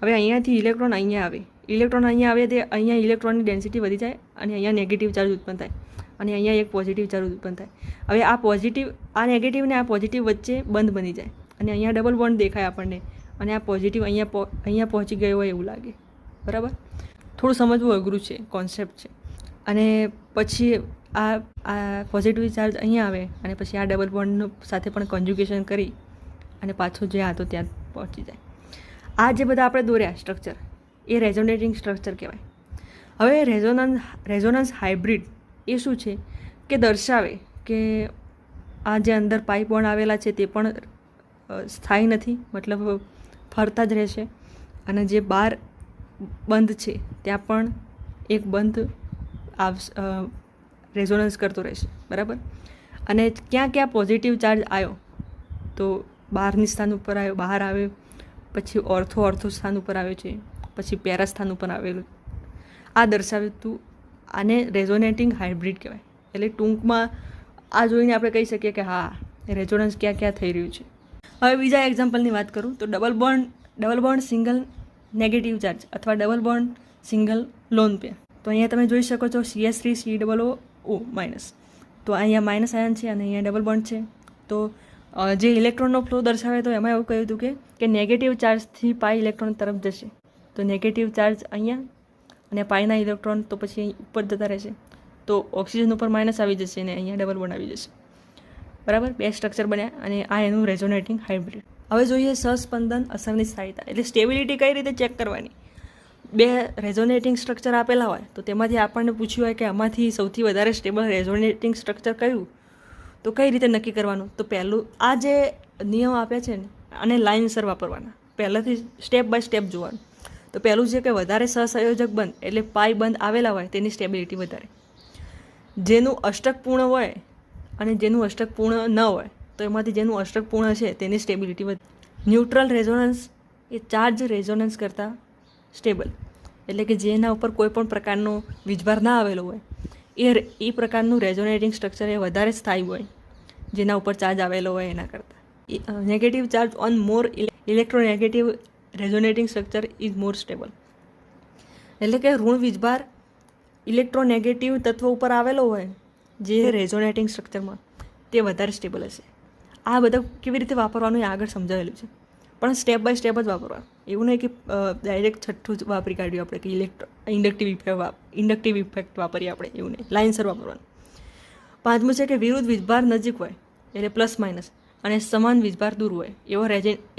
હવે અહીંયાથી ઇલેક્ટ્રોન અહીંયા આવે તે અહીંયા ઇલેક્ટ્રોનની ડેન્સિટી વધી જાય અને અહીંયા નેગેટિવ ચાર્જ ઉત્પન્ન થાય અને અહીંયા એક પોઝિટિવ ચાર્જ ઉત્પન્ન થાય. હવે આ નેગેટિવ ને આ પોઝિટિવ વચ્ચે બંધ બની જાય અને અહીંયા ડબલ બોન્ડ દેખાય આપણને, અને આ પોઝિટિવ અહીંયા પહોંચી ગયો હોય એવું લાગે. બરાબર. થોડું સમજવું અઘરું છે, કોન્સેપ્ટ છે. અને પછી આ પોઝિટિવ ચાર્જ અહીંયા આવે અને પછી આ ડબલ બોન્ડ સાથે પણ કોન્જ્યુગેશન કરી અને પાછો જે હતો ત્યાં પહોંચી જાય. આ જે બધા આપણે દોર્યા સ્ટ્રક્ચર એ રેઝોનેટિંગ સ્ટ્રક્ચર કહેવાય. હવે રેઝોનન્સ હાઇબ્રિડ એ શું છે કે દર્શાવે કે આ જે અંદર પાઇપ બોન્ડ આવેલા છે તે પણ સ્થાયી નથી, મતલબ ફરતા જ રહેશે, અને જે બહાર બંધ છે ત્યાં પણ એક બંધ રેઝોનન્સ કરતો રહેશે. બરાબર. અને ક્યાં પોઝિટિવ ચાર્જ આવ્યો તો બહારની સ્થાન ઉપર આવ્યો, બહાર આવ્યો, પછી ઓર્થો સ્થાન ઉપર આવ્યો છે, પછી પેરા સ્થાન ઉપર આવેલું. આ દર્શાવ્યું તું આને રેઝોનેટિંગ હાઇબ્રિડ કહેવાય. એટલે ટૂંકમાં આ જોઈને આપણે કહી શકીએ કે હા, રેઝોનન્સ ક્યાં થઈ રહ્યું છે. હવે બીજા એક્ઝામ્પલની વાત કરું તો double bond single negative charge અથવા double bond single lone pair. તો અહીંયા તમે જોઈ શકો છો CH3COO-. તો અહીંયા માઇનસ આયન છે અને અહીંયા ડબલ બોન્ડ છે. તો જે ઇલેક્ટ્રોનનો ફ્લો દર્શાવે તો એમાં એવું કહ્યું હતું કે નેગેટિવ ચાર્જથી પાઈ ઇલેક્ટ્રોન તરફ જશે. તો નેગેટિવ ચાર્જ અહીંયા અને પાઈના ઇલેક્ટ્રોન તો પછી ઉપર જતા રહેશે, તો ઓક્સિજન ઉપર માઇનસ આવી જશે અને અહીંયા ડબલ બોન્ડ આવી જશે. બરાબર. 2 સ્ટ્રક્ચર બન્યા અને આ એનું રેઝોનેટિંગ હાઇબ્રિડ. હવે જોઈએ સસ્પંદન અસરની સ્થાયીતા, એટલે સ્ટેબિલિટી કઈ રીતે ચેક કરવાની. 2 રેઝોનેટિંગ સ્ટ્રક્ચર આપેલા હોય તો તેમાંથી આપણને પૂછ્યું હોય કે આમાંથી સૌથી વધારે સ્ટેબલ રેઝોનેટિંગ સ્ટ્રક્ચર કયું, તો કઈ રીતે નક્કી કરવાનું. તો પહેલું આ જે નિયમ આપ્યા છે ને આને લાઇનસર વાપરવાના, પહેલાંથી સ્ટેપ બાય સ્ટેપ જોવાનું. તો પહેલું છે કે વધારે સહસંયોજક બંધ એટલે પાઈ બંધ આવેલા હોય તેની સ્ટેબિલિટી વધારે, જેનું અષ્ટક પૂર્ણ હોય અને જેનું અષ્ટક પૂર્ણ ન હોય તો એમાંથી જેનું અષ્ટક પૂર્ણ છે તેની સ્ટેબિલિટી વધે. ન્યુટ્રલ રેઝોનન્સ એ ચાર્જ રેઝોનન્સ કરતાં સ્ટેબલ, એટલે કે જેના ઉપર કોઈ પણ પ્રકારનો વીજભાર ના આવેલો હોય એ પ્રકારનું રેઝોનેટિંગ સ્ટ્રક્ચર એ વધારે સ્થાયી હોય જેના ઉપર ચાર્જ આવેલો હોય એના કરતાં. Negative charge on more electronegative resonating structure is more stable, એટલે કે ઋણ વીજભાર ઇલેક્ટ્રોનેગેટિવ તત્વ ઉપર આવેલો હોય જે રેઝોનેટિંગ સ્ટ્રક્ચરમાં તે વધારે સ્ટેબલ હશે. આ બધા કેવી રીતે વાપરવાનું એ આગળ સમજાવેલું છે, પણ સ્ટેપ બાય સ્ટેપ જ વાપરવાનું. એવું નહીં કે ડાયરેક્ટ છઠ્ઠું જ વાપરી કાઢ્યું આપણે કે ઇન્ડક્ટિવ ઇફેક્ટ વાપરીએ આપણે, એવું નહીં, લાઇનસર વાપરવાનું. પાંચમું છે કે વિરુદ્ધ વીજભાર નજીક હોય એટલે પ્લસ માઇનસ અને સમાન વીજભાર દૂર હોય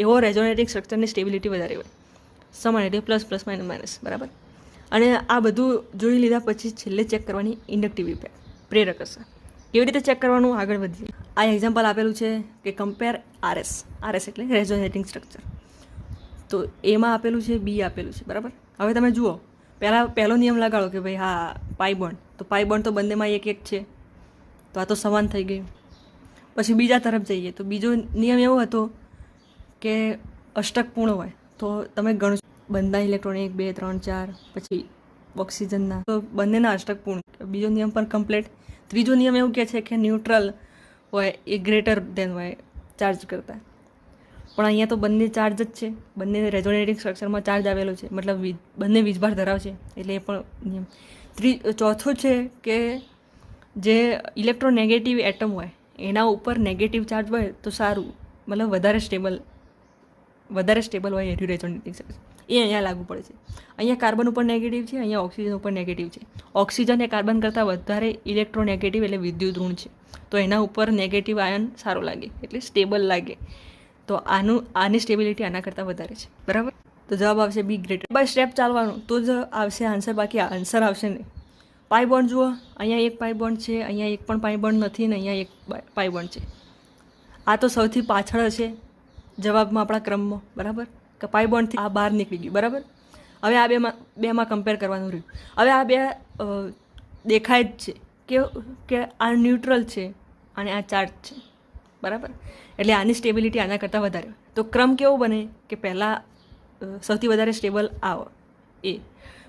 એવો રેઝોનેટિંગ સ્ટ્રક્ચરની સ્ટેબિલિટી વધારે હોય. સમાન એટલે પ્લસ પ્લસ માઇનસ માઇનસ, બરાબર. અને આ બધું જોઈ લીધા પછી છેલ્લે ચેક કરવાની ઇન્ડક્ટિવ ઇફેક્ટ, પ્રેરક અસર. કેવી રીતે ચેક કરવાનું આગળ વધીએ. આ એક્ઝામ્પલ આપેલું છે કે કમ્પેર આરએસ એટલે રેઝોનેટિંગ સ્ટ્રક્ચર. તો એમાં આપેલું છે, બી આપેલું છે, બરાબર. હવે તમે જુઓ, પહેલો નિયમ લગાડો કે ભાઈ હા પાઈ બોન્ડ, તો પાઈ બોન્ડ તો બંનેમાં એક એક છે, તો આ તો સમાન થઈ ગયું. પછી બીજા તરફ જઈએ તો બીજો નિયમ એવો હતો કે અષ્ટકપૂર્ણ હોય તો તમે ગણો બંધના ઇલેક્ટ્રોન 1 2 3 4, પછી ઓક્સિજનના, તો બંનેના અષ્ટકપૂર્ણ. બીજો નિયમ પણ કમ્પ્લીટ. ત્રીજો નિયમ એવું કહે છે કે ન્યુટ્રલ હોય એ ગ્રેટર દેન હોય ચાર્જ કરતાં, પણ અહીંયા તો બંને ચાર્જ જ છે, બંને રેઝોનેટિંગ સ્ટ્રક્ચરમાં ચાર્જ આવેલો છે, મતલબ બંને વીજભાર ધરાવશે, એટલે એ પણ નિયમ. ચોથું છે કે જે ઇલેક્ટ્રોનેગેટિવ એટમ હોય એના ઉપર નેગેટિવ ચાર્જ હોય તો સારું, મતલબ વધારે સ્ટેબલ હોય એનું રેઝોનેટિંગ સ્ટ્રક્ચર, એ અહીંયા લાગુ પડે છે. અહીંયા કાર્બન ઉપર નેગેટિવ છે, અહીંયા ઓક્સિજન ઉપર નેગેટિવ છે. ઓક્સિજન એ કાર્બન કરતાં વધારે ઇલેક્ટ્રોનેગેટિવ એટલે વિદ્યુત ઋણ છે, તો એના ઉપર નેગેટિવ આયન સારો લાગે એટલે સ્ટેબલ લાગે, તો આની સ્ટેબિલિટી આના કરતાં વધારે છે, બરાબર. તો જવાબ આવશે બી, ગ્રેટર. બાય સ્ટેપ ચાલવાનું તો જ આવશે આન્સર, બાકી આન્સર આવશે નહીં. પાઈ બોન્ડ જુઓ, અહીંયા એક પાઈ બોન્ડ છે, અહીંયા એક પણ પાઈ બોન્ડ નથી ને અહીંયા એક પાઈ બોન્ડ છે. આ તો સૌથી પાછળ છે જવાબમાં આપણા ક્રમમાં, બરાબર, કે પાઈ બોન્ડથી આ બહાર નીકળી ગયું, બરાબર. હવે આ બેમાં કમ્પેર કરવાનું રહ્યું. હવે આ બે દેખાય જ છે કે આ ન્યુટ્રલ છે અને આ ચાર્જ છે, બરાબર, એટલે આની સ્ટેબિલિટી આના કરતાં વધારે. તો ક્રમ કેવો બને કે પહેલાં સૌથી વધારે સ્ટેબલ આવો એ,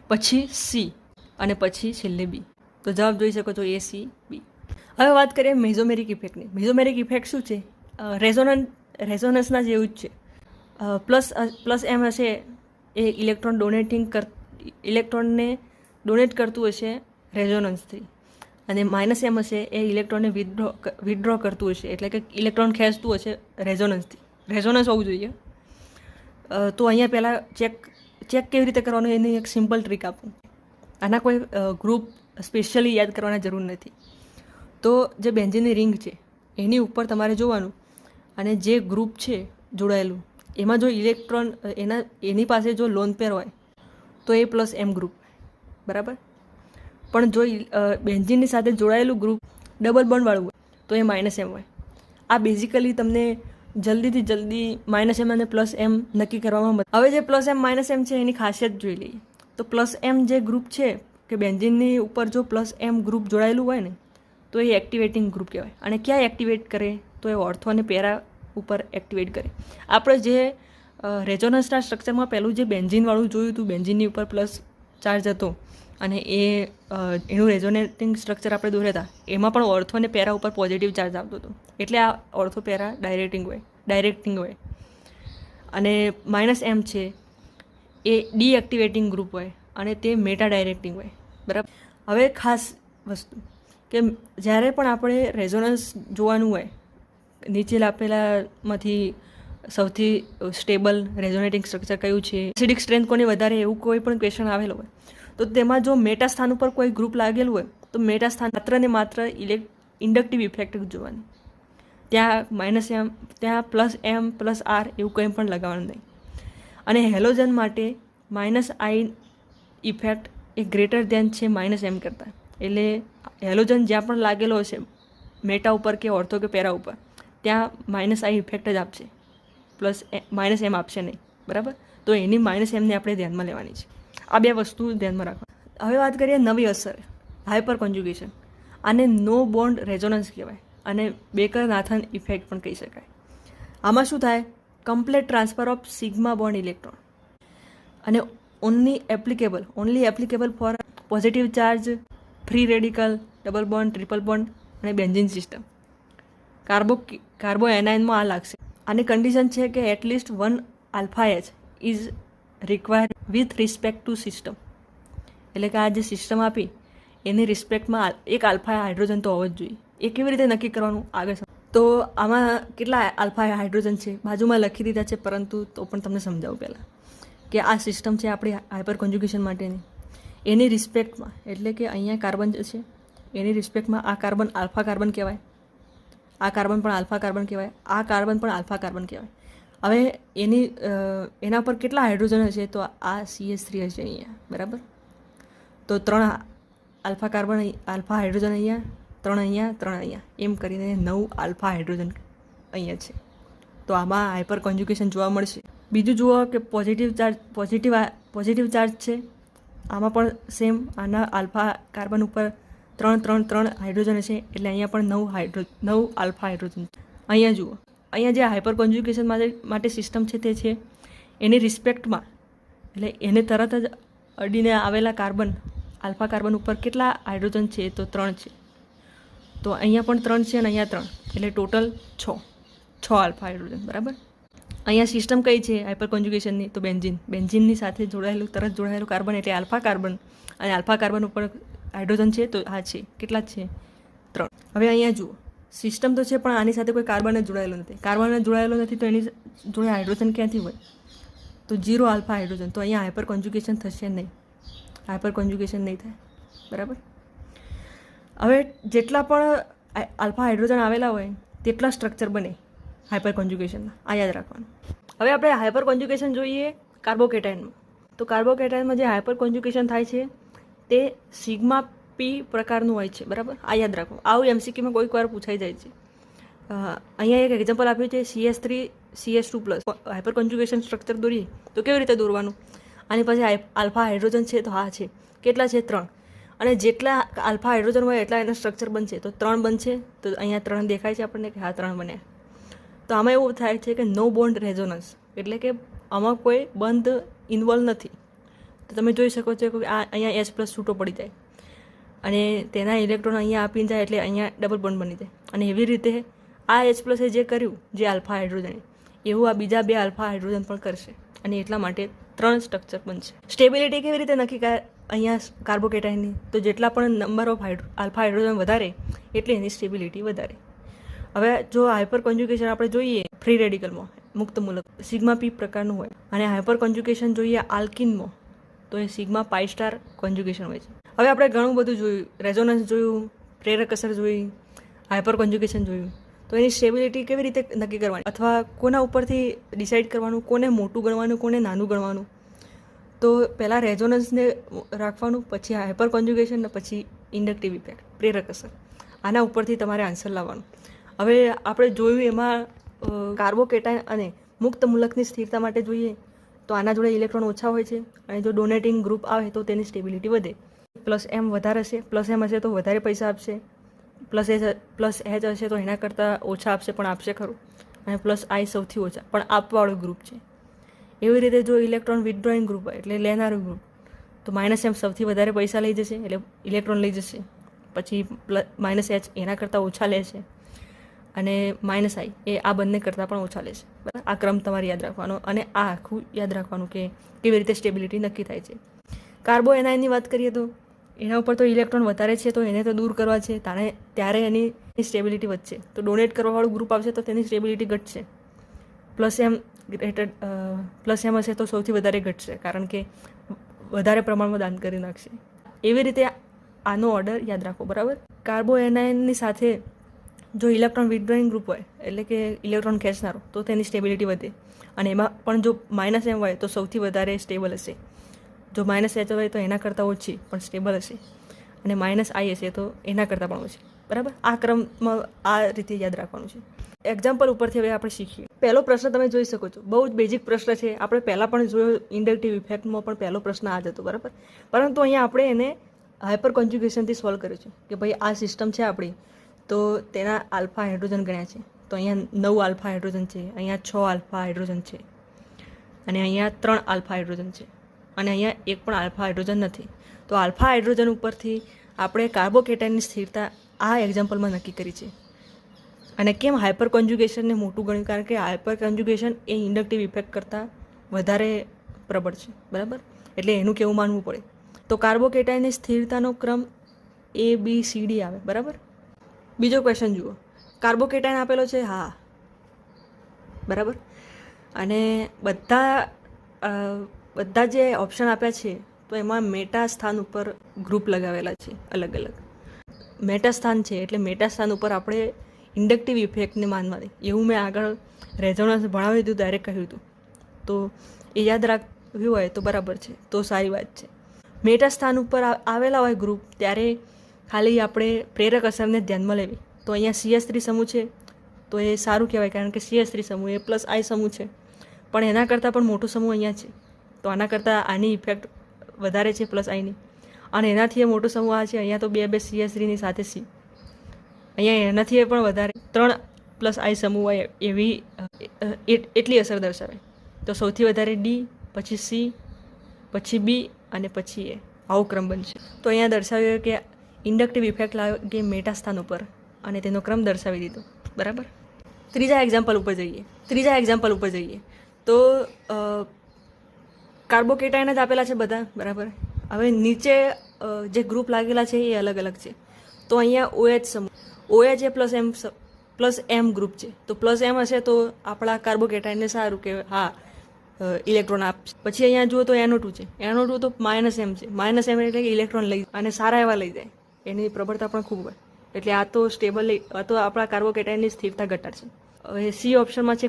પછી સી અને પછી છેલ્લે બી. તો જવાબ જોઈ શકો છો A C B. હવે વાત કરીએ મેઝોમેરિક ઇફેક્ટની. મેઝોમેરિક ઇફેક્ટ શું છે? રેઝોનન્સના જેવું જ છે. પ્લસ એમ હશે એ ઇલેક્ટ્રોનને ડોનેટ કરતું હશે રેઝોનન્સથી, અને માઇનસ એમ હશે એ ઇલેક્ટ્રોનને વિથડ્રો કરતું હશે, એટલે કે ઇલેક્ટ્રોન ખેંચતું હશે રેઝોનન્સથી. રેઝોનન્સ હોવું જોઈએ. તો અહીંયા પહેલાં ચેક કેવી રીતે કરવાનું એની એક સિમ્પલ ટ્રીક આપું. આના કોઈ ગ્રુપ સ્પેશિયલી યાદ કરવાના જરૂર નથી. તો જે બેન્ઝીનની રિંગ છે એની ઉપર તમારે જોવાનું, અને જે ગ્રુપ છે જોડાયેલું એમાં જો ઇલેક્ટ્રોન એની પાસે જો લોન પેર હોય તો એ પ્લસ એમ ગ્રુપ, બરાબર. પણ જો બેન્ઝીનની સાથે જોડાયેલું ગ્રુપ ડબલ બોન્ડવાળું હોય તો એ માઇનસ એમ હોય. આ બેઝિકલી તમને જલ્દીથી જલ્દી માઇનસ એમ અને પ્લસ એમ નક્કી કરવામાં મદદ. હવે જે પ્લસ એમ માઇનસ એમ છે એની ખાસિયત જોઈ લઈએ. તો પ્લસ એમ જે ગ્રુપ છે કે બેન્ઝીનની ઉપર જો પ્લસ એમ ગ્રુપ જોડાયેલું હોય ને તો એ એક્ટિવેટિંગ ગ્રુપ કહેવાય. અને ક્યાં એક્ટિવેટ કરે તો એ ઓર્થો અને પેરા ઉપર એક્ટિવેટ કરે. આપણે જે રેઝોનન્સના સ્ટ્રક્ચરમાં પહેલું જે બેન્ઝીનવાળું જોયું હતું, બેન્ઝીનની ઉપર પ્લસ ચાર્જ હતો અને એનું રેઝોનેટિંગ સ્ટ્રક્ચર આપણે દોર્યા હતા, એમાં પણ ઓર્થો અને પેરા ઉપર પોઝિટિવ ચાર્જ આવતો હતો, એટલે આ ઓર્થો પેરા ડાયરેક્ટિંગ હોય. અને માઇનસ એમ છે એ ડીએક્ટિવેટિંગ ગ્રુપ હોય અને તે મેટા ડાયરેક્ટિંગ હોય, બરાબર. હવે ખાસ વસ્તુ કે જ્યારે પણ આપણે રેઝોનન્સ જોવાનું હોય, નીચે આપેલામાંથી સૌથી સ્ટેબલ રેઝોનેટિંગ સ્ટ્રક્ચર કયું છે, એસિડિક સ્ટ્રેન્થ કોની વધારે, એવું કોઈ પણ ક્વેશ્ચન આવેલો હોય તો તેમાં જો મેટા સ્થાન ઉપર કોઈ ગ્રુપ લાગેલું હોય તો મેટા સ્થાન માત્ર ને માત્ર ઇન્ડક્ટિવ ઇફેક્ટ જોવાની. ત્યાં માઇનસ એમ, ત્યાં પ્લસ એમ પ્લસ આર એવું કંઈ પણ લગાવવાનું નહીં. અને હેલોજન માટે માઇનસ આઈ ઇફેક્ટ એ ગ્રેટર દેન છે માઇનસ એમ કરતાં. એટલે હેલોજન જ્યાં પણ લાગેલો હશે મેટા ઉપર કે ઓર્થો કે પેરા ઉપર, ત્યાં માઇનસ આઈ ઇફેક્ટ જ આપશે, પ્લસ માઇનસ એમ આપશે નહીં, બરાબર. તો એની માઇનસ એમને આપણે ધ્યાનમાં લેવાની છે. આ બે વસ્તુ ધ્યાનમાં રાખવા. હવે વાત કરીએ નવી અસર, હાઇપર કોન્જ્યુગેશન. આને નો બોન્ડ રેઝોનન્સ કહેવાય અને બેકર નાથન ઇફેક્ટ પણ કહી શકાય. આમાં શું થાય complete transfer of sigma bond electron અને only applicable for positive charge, free radical, double bond, triple bond અને બેન્ઝીન સિસ્ટમ. કાર્બો એનાઇનમાં આ લાગશે. આની કન્ડિશન છે કે at least 1 alpha H is required with respect to system. એટલે કે આ જે સિસ્ટમ આપી એની રિસ્પેક્ટમાં એક આલ્ફા હાઇડ્રોજન તો હોવો જ જોઈએ. એ કેવી રીતે નક્કી કરવાનું આગળ? તો આમાં કેટલા આલ્ફા હાઇડ્રોજન છે બાજુમાં લખી દીધા છે, પરંતુ તો પણ તમને સમજાવું પહેલાં કે આ સિસ્ટમ છે આપણી હાઇપર કોન્જ્યુગેશન માટેની. એની રિસ્પેક્ટમાં એટલે કે અહીંયા કાર્બન છે એની રિસ્પેક્ટમાં આ કાર્બન આલ્ફા કાર્બન કહેવાય, આ કાર્બન પણ આલ્ફા કાર્બન કહેવાય, આ કાર્બન પણ આલ્ફા કાર્બન કહેવાય. હવે એના પર કેટલા હાઇડ્રોજન હશે? તો આ CH3 હશે અહીંયા, બરાબર. તો 3 આલ્ફા કાર્બન, આલ્ફા હાઇડ્રોજન અહીંયા, 3 અહીંયા, 3 અહીંયા, એમ કરીને 9 આલ્ફા હાઇડ્રોજન અહીંયા છે. તો આમાં હાઇપર કોન્જ્યુગેશન જોવા મળશે. બીજું જુઓ કે પોઝિટિવ ચાર્જ છે, આમાં પણ સેમ. આના આલ્ફા કાર્બન ઉપર 3 હાઇડ્રોજન છે, એટલે અહીંયા પણ 9 આલ્ફા હાઇડ્રોજન. અહીંયા જુઓ, અહીંયા જે હાઇપર કોન્જ્યુગેશન માટે સિસ્ટમ છે તે છે એની રિસ્પેક્ટમાં, એટલે એને તરત જ અડીને આવેલા કાર્બન, આલ્ફા કાર્બન ઉપર કેટલા હાઇડ્રોજન છે? તો 3 છે. તો અહીંયા પણ 3 છે અને અહીંયા 3, એટલે ટોટલ 6 આલ્ફા હાઇડ્રોજન, બરાબર. અહીંયા સિસ્ટમ કઈ છે હાઇપર કોન્જ્યુગેશનની? તો બેન્ઝીનની સાથે તરત જોડાયેલું કાર્બન એટલે આલ્ફા કાર્બન, અને આલ્ફા કાર્બન ઉપર હાઇડ્રોજન છે તો આ છે. કેટલા છે? 3. હવે અહીંયા જુઓ, સિસ્ટમ તો છે પણ આની સાથે કોઈ કાર્બન જ જોડાયેલો નથી. કાર્બન જ જોડાયેલો નથી તો એની જોડે હાઇડ્રોજન ક્યાંથી હોય? તો 0 આલ્ફા હાઇડ્રોજન. તો અહીંયા હાઇપર કોન્જ્યુગેશન થશે નહીં, હાઇપર કોન્જ્યુગેશન નહીં થાય, બરાબર. હવે જેટલા પણ આલ્ફા હાઇડ્રોજન આવેલા હોય તેટલા સ્ટ્રક્ચર બને હાઇપર કોન્જ્યુગેશનના, આ યાદ રાખવાનું. હવે આપણે હાઇપર કોન્જ્યુગેશન જોઈએ કાર્બોકેટાઇનમાં. તો કાર્બોકેટાઇનમાં જે હાઇપર કોન્જ્યુગેશન થાય છે તે સિગ્મા પી પ્રકારનું હોય છે, બરાબર. આ યાદ રાખો. આવું MCQમાં કોઈક વાર પૂછાઈ જાય છે. અહીંયા એક એક્ઝામ્પલ આપ્યું છે CH3 CH2+. Hyper conjugation structure દોરીએ તો કેવી રીતે દોરવાનું? આની પાસે આલ્ફા હાઇડ્રોજન છે તો હા છે. કેટલા છે? 3. અને જેટલા આલ્ફા હાઇડ્રોજન હોય એટલા એના સ્ટ્રક્ચર બનશે. તો 3 બનશે. તો અહીંયા 3 દેખાય છે આપણને કે હા 3 બન્યા. તો આમાં એવું થાય છે કે નો બોન્ડ રેઝોનન્સ, એટલે કે આમાં કોઈ બંધ ઇન્વોલ્વ નથી. તો તમે જોઈ શકો છો કે આ અહીંયા H+ છૂટો પડી જાય અને તેના ઇલેક્ટ્રોન અહીંયા આપીને જાય એટલે અહીંયા ડબલ બોન્ડ બની જાય. અને એવી રીતે આ H+ જે કર્યું જે આલ્ફા હાઇડ્રોજન, એવું આ બીજા 2 આલ્ફા હાઇડ્રોજન પણ કરશે અને એટલા માટે 3 સ્ટ્રક્ચર બનશે. સ્ટેબિલિટી કેવી રીતે નક્કી કરે અહીંયા કાર્બોકેટાઇનની? તો જેટલા પણ નંબર ઓફ આલ્ફા હાઇડ્રોજન વધારે એટલે એની સ્ટેબિલિટી વધારે. હવે જો હાઇપર કોન્જ્યુગેશન આપણે જોઈએ ફ્રી રેડિકલમાં, મુક્ત મૂલક, સિગ્મા પી પ્રકારનું હોય. અને હાઇપર કોન્જ્યુગેશન જોઈએ આલ્કિનમાં તો એ સિગ્મા પાઈ સ્ટાર કોન્જ્યુગેશન હોય છે. હવે આપણે ઘણું બધું જોયું, રેઝોનન્સ જોયું, પ્રેરક અસર જોઈ, હાઇપર કોન્જ્યુગેશન જોયું. તો એની સ્ટેબિલિટી કેવી રીતે નક્કી કરવાની અથવા કોના ઉપરથી ડિસાઇડ કરવાનું, કોને મોટું ગણવાનું, કોને નાનું ગણવાનું? તો પહેલાં રેઝોનન્સને રાખવાનું, પછી હાઇપર કોન્જ્યુગેશન, પછી ઇન્ડક્ટિવ ઇફેક્ટ, પ્રેરક અસર. આના ઉપરથી તમારે આન્સર લાવવાનું. હવે આપણે જોયું એમાં કાર્બોકેટાઇન અને મુક્ત મૂલકની સ્થિરતા માટે જોઈએ તો આના જોડે ઇલેક્ટ્રોન ઓછા હોય છે અને જો ડોનેટિંગ ગ્રુપ આવે તો તેની સ્ટેબિલિટી વધે. +M વધારે હશે, +M હશે તો વધારે પૈસા આપશે, +H હશે તો એના કરતાં ઓછા આપશે પણ આપશે ખરું, અને +I સૌથી ઓછા પણ આપવાવાળું ગ્રુપ છે. એવી રીતે જો ઇલેક્ટ્રોન વિથડ્રોઈંગ ગ્રુપ હોય એટલે લેનારું ગ્રુપ તો -M સૌથી વધારે પૈસા લઈ જશે એટલે ઇલેક્ટ્રોન લઈ જશે, પછી -H એના કરતાં ઓછા લે છે અને -I એ આ બંને કરતાં પણ ઓછા લેશે, બરાબર. આ ક્રમ તમારે યાદ રાખવાનો અને આ આખું યાદ રાખવાનું કે કેવી રીતે સ્ટેબિલિટી નક્કી થાય છે. કાર્બો એનાઇનની વાત કરીએ તો એના ઉપર તો ઇલેક્ટ્રોન વધારે છે તો એને તો દૂર કરવા છે, ત્યારે એની સ્ટેબિલિટી વધશે. તો ડોનેટ કરવાવાળું ગ્રુપ આવશે તો તેની સ્ટેબિલિટી ઘટશે. +M હશે તો સૌથી વધારે ઘટશે કારણ કે વધારે પ્રમાણમાં દાન કરી નાખશે. એવી રીતે આનો ઓર્ડર યાદ રાખો, બરાબર. કાર્બો એનાઇનની સાથે જો ઇલેક્ટ્રોન વિથડ્રોઈંગ ગ્રુપ હોય એટલે કે ઇલેક્ટ્રોન ખેંચનારો તો તેની સ્ટેબિલિટી વધે અને એમાં પણ જો -M હોય તો સૌથી વધારે સ્ટેબલ હશે. જો -H હોય તો એના કરતાં ઓછી પણ સ્ટેબલ હશે અને -I હશે તો એના કરતાં પણ ઓછી, બરાબર. આ ક્રમમાં આ રીતે યાદ રાખવાનું છે. એક્ઝામ્પલ ઉપરથી હવે આપણે શીખીએ. પહેલો પ્રશ્ન તમે જોઈ શકો છો, બહુ જ બેઝિક પ્રશ્ન છે. આપણે પહેલાં પણ જોયો ઇન્ડક્ટિવ ઇફેક્ટમાં પણ પહેલો પ્રશ્ન આ જ હતો, બરાબર. પરંતુ અહીંયા આપણે એને હાઇપર કોન્જ્યુગેશનથી સોલ્વ કર્યું છે કે ભાઈ આ સિસ્ટમ છે આપણી તો તેના આલ્ફા હાઇડ્રોજન ગણ્યા છે તો અહીંયા 9 આલ્ફા હાઇડ્રોજન છે, અહીંયા 6 આલ્ફા હાઇડ્રોજન છે, અને અહીંયા 3 આલ્ફા હાઇડ્રોજન છે, અને અહીંયા એક પણ આલ્ફા હાઇડ્રોજન નથી. તો આલ્ફા હાઇડ્રોજન ઉપરથી આપણે કાર્બોકેટાઇનની સ્થિરતા આ એક્ઝામ્પલમાં નક્કી કરી છે. અને કેમ હાઇપર કોન્જ્યુગેશનને મોટું ગણ્યું? કારણ કે હાઇપર કોન્જ્યુગેશન એ ઇન્ડક્ટિવ ઇફેક્ટ કરતાં વધારે પ્રબળ છે, બરાબર? એટલે એનું કેવું માનવું પડે. તો કાર્બોકેટાઇનની સ્થિરતાનો ક્રમ ABCD આવે, બરાબર? બીજો ક્વેશ્ચન જુઓ. કાર્બોકેટાઇન આપેલો છે, હા, બરાબર. અને બધા જે ઓપ્શન આપ્યા છે તો એમાં મેટા સ્થાન ઉપર ગ્રુપ લગાવેલા છે અલગ અલગ. મેટા સ્થાન છે એટલે મેટા સ્થાન ઉપર આપણે ઇન્ડક્ટિવ ઇફેક્ટને માનવાની, એવું મેં આગળ રેઝોનન્સ ભણાવ્યું હતું ત્યારે કહ્યું હતું. તો એ યાદ રાખ્યું હોય તો બરાબર છે, તો સારી વાત છે. મેટા સ્થાન ઉપર આવેલા હોય ગ્રુપ ત્યારે ખાલી આપણે પ્રેરક અસરને ધ્યાનમાં લેવી. તો અહીંયા CH3 સમૂહ છે તો એ સારું કહેવાય, કારણ કે CH3 સમૂહ એ +I સમૂહ છે. પણ એના કરતાં પણ મોટો સમૂહ અહીંયા છે, તો આના કરતાં આની ઇફેક્ટ વધારે છે +Iની. અને એનાથી એ મોટો સમૂહ આ છે, અહીંયા તો 2 CH3ની સાથે C. અહીંયા એનાથી એ પણ વધારે 3 +I સમૂહ હોય એવી એટલી અસર દર્શાવે. તો સૌથી વધારે D, પછી C, પછી B અને પછી A, આવો ક્રમ બનશે. તો અહીંયા દર્શાવ્યું કે ઇન્ડક્ટિવ ઇફેક્ટ લાગે મેટા સ્થાન ઉપર અને તેનો ક્રમ દર્શાવી દીધો, બરાબર. ત્રીજા એક્ઝામ્પલ ઉપર જઈએ તો કાર્બોકેટાઇન જ આપેલા છે બધા, બરાબર. હવે નીચે જે ગ્રુપ લાગેલા છે એ અલગ અલગ છે. તો અહીંયા OH સમૂહ, OH એ +M ગ્રુપ છે. તો +M હશે તો આપણા કાર્બોકેટાઇનને સારું કે હા ઇલેક્ટ્રોન આપશે. પછી અહીંયા જુઓ તો NO2 છે, NO2 તો -M છે. -M એટલે કે ઇલેક્ટ્રોન લઈ અને સારા એવા લઈ જાય, એની પ્રબળતા પણ ખૂબ હોય. એટલે આ તો સ્ટેબલ, આ તો આપણા કાર્બોકેટાઇનની સ્થિરતા ઘટાડશે. હવે C ઓપ્શનમાં છે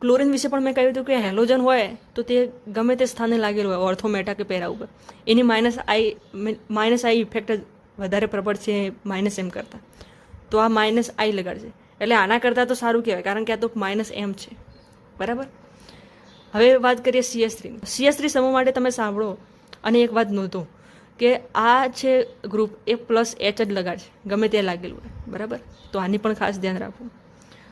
ક્લોરીન વિશે પણ મેં કહ્યું હતું કે હેલોજન હોય તો તે ગમે તે સ્થાને લાગેલું હોય, ઓર્થો, મેટા કે પેરા ઉપર, એની -I ઇફેક્ટ જ વધારે પ્રબળ છે -M કરતાં. તો આ -I લગાડશે. એટલે આના કરતાં તો સારું કહેવાય, કારણ કે આ તો -M છે, બરાબર. હવે વાત કરીએ CH3 સમૂહ માટે તમે સાંભળો અને એક વાત નોંધો કે આ છે ગ્રુપ એ +H જ લગાડશે ગમે તે લાગેલું હોય, બરાબર. તો આની પણ ખાસ ધ્યાન રાખવું.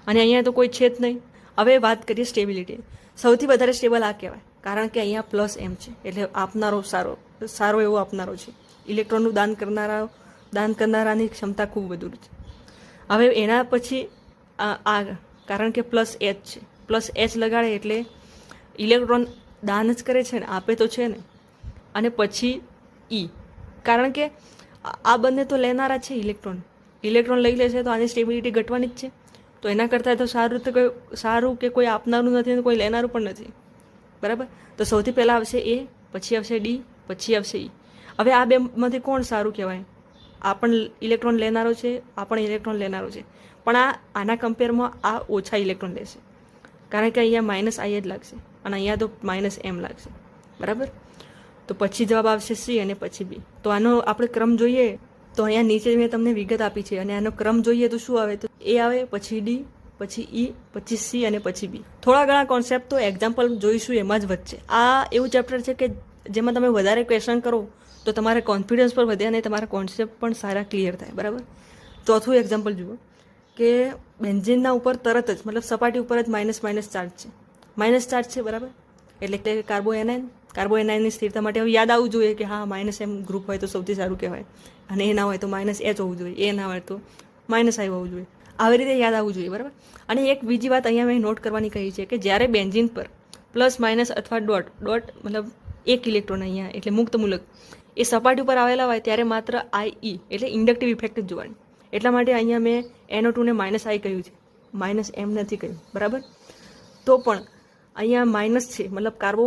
અને અહીંયા તો કોઈ છે જ નહીં. હવે વાત કરીએ સ્ટેબિલિટી. સૌથી વધારે સ્ટેબલ આ કહેવાય, કારણ કે અહીંયા +M છે, એટલે આપનારો સારો એવો આપનારો છે. ઇલેક્ટ્રોનનું દાન કરનારાની ક્ષમતા ખૂબ વધુ છે. હવે એના પછી આ કારણ કે +H છે, +H લગાડે એટલે ઇલેક્ટ્રોન દાન જ કરે છે ને, આપે તો છે ને. અને પછી E, કારણ કે આ બંને તો લેનારા છે, ઇલેક્ટ્રોન લઈ લેશે તો આની સ્ટેબિલિટી ઘટવાની જ છે. તો એના કરતાં તો સારું કે કોઈ આપનારું નથી અને કોઈ લેનારું પણ નથી, બરાબર. તો સૌથી પહેલાં આવશે A, પછી આવશે D, પછી આવશે E. હવે આ બેમાંથી કોણ સારું કહેવાય? આ પણ ઇલેક્ટ્રોન લેનારો છે, આ પણ ઇલેક્ટ્રોન લેનારો છે, પણ આના કમ્પેરમાં આ ઓછા ઇલેક્ટ્રોન લેશે, કારણ કે અહીંયા -I જ લાગશે અને અહીંયા તો -M લાગશે, બરાબર. તો પછી જવાબ આવશે C અને પછી B. તો આનો આપણે ક્રમ જોઈએ તો અહીંયા નીચે મેં તમને વિગત આપી છે, અને આનો ક્રમ જોઈએ તો શું આવે? તો A આવે, પછી D, પછી E, પછી C અને પછી B. થોડા ઘણા કોન્સેપ્ટ તો એક્ઝામ્પલ જોઈશું એમાં જ વચ્ચે. આ એવું ચેપ્ટર છે કે જેમાં તમે વધારે ક્વેશ્ચન કરો તો તમારે કોન્ફિડન્સ પણ વધે અને તમારા કોન્સેપ્ટ પણ સારા ક્લિયર થાય, બરાબર. ચોથું એક્ઝામ્પલ જુઓ કે બેન્ઝીનના ઉપર તરત જ, મતલબ સપાટી ઉપર જ -ચાર્જ છે, ચાર્જ છે, બરાબર. એટલે કે કાર્બોએનાઇનની સ્થિરતા માટે હવે યાદ આવવું જોઈએ કે હા -M ગ્રુપ હોય તો સૌથી સારું કહેવાય, અને એ ના હોય તો -H હોવું જોઈએ, એ ના હોય તો -I હોવું જોઈએ. આવી રીતે યાદ આવવું જોઈએ, બરાબર. અને એક બીજી વાત અહીંયા મેં નોટ કરવાની કહી છે કે જ્યારે બેન્ઝીન પર +, અથવા ડોટ મતલબ એક ઇલેક્ટ્રોન અહીંયા એટલે મુક્ત મૂલક એ સપાટી ઉપર આવેલા હોય ત્યારે માત્ર IE એટલે ઇન્ડક્ટિવ ઇફેક્ટ જ જોવાની. એટલા માટે અહીંયા મેં NO2 ને -I કહ્યું છે, -M નથી કહ્યું, બરાબર. તો પણ અહીંયા માઇનસ છે, મતલબ કાર્બો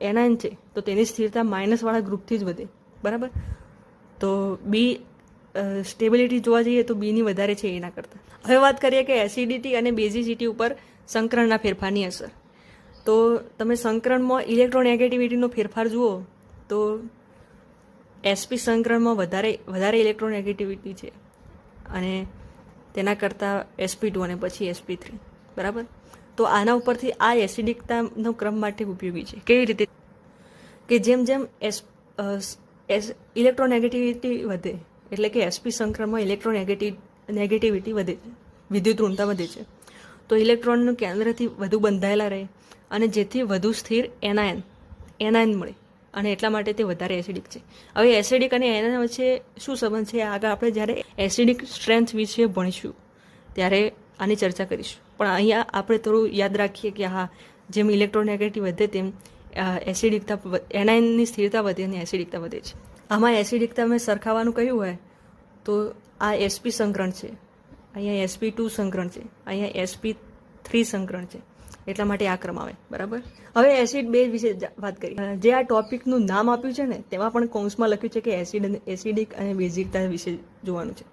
એનાયન છે, તો તેની સ્થિરતા માઇનસવાળા ગ્રુપથી જ વધે, બરાબર. તો બી સ્ટેબિલિટી જોવા જઈએ તો બીની વધારે છે એના કરતાં. હવે વાત કરીએ કે એસિડિટી અને બેઝિસિટી ઉપર સંકરણના ફેરફારની અસર. તો તમે સંકરણમાં ઇલેક્ટ્રોનેગેટિવિટીનો ફેરફાર જુઓ તો SP સંકરણમાં વધારે ઇલેક્ટ્રોનેગેટિવિટી છે અને તેના કરતાં SP2 અને પછી SP3, બરાબર. તો આના ઉપરથી આ એસિડિકતાનો ક્રમ માટે ઉપયોગી છે. કેવી રીતે? કે જેમ ઇલેક્ટ્રોનેગેટિવિટી વધે એટલે કે SP સંકરણમાં ઇલેક્ટ્રોનેગેટિવિટી વધે છે, વિદ્યુત ઋણતા વધે છે. તો ઇલેક્ટ્રોનનું કેન્દ્રથી વધુ બંધાયેલા રહે અને જેથી વધુ સ્થિર એનાયન મળે અને એટલા માટે તે વધારે એસિડિક છે. હવે એસિડિક અને એનાયન વચ્ચે શું સંબંધ છે આગળ આપણે જ્યારે એસિડિક સ્ટ્રેન્થ વિશે ભણીશું ત્યારે આની ચર્ચા કરીશું. પણ અહીંયા આપણે થોડું યાદ રાખીએ કે હા, જેમ ઇલેક્ટ્રોનેગેટિવ વધે તેમ એસિડિકતા એનાયનની સ્થિરતા વધે અને એસિડિકતા વધે છે. આમાં એસિડિકતા મેં સરખાવવાનું કહ્યું હોય તો આ sp સંકરણ છે, અહીંયા sp2 સંકરણ છે, અહીંયા sp3 સંકરણ છે, એટલા માટે આ ક્રમ આવે. બરાબર. હવે એસિડ બેઝ વિશે વાત કરીએ. જે આ ટોપિકનું નામ આપ્યું છે ને તેમાં પણ કૌંસમાં લખ્યું છે કે એસિડિક અને બેઝિકતા વિશે જોવાનું છે.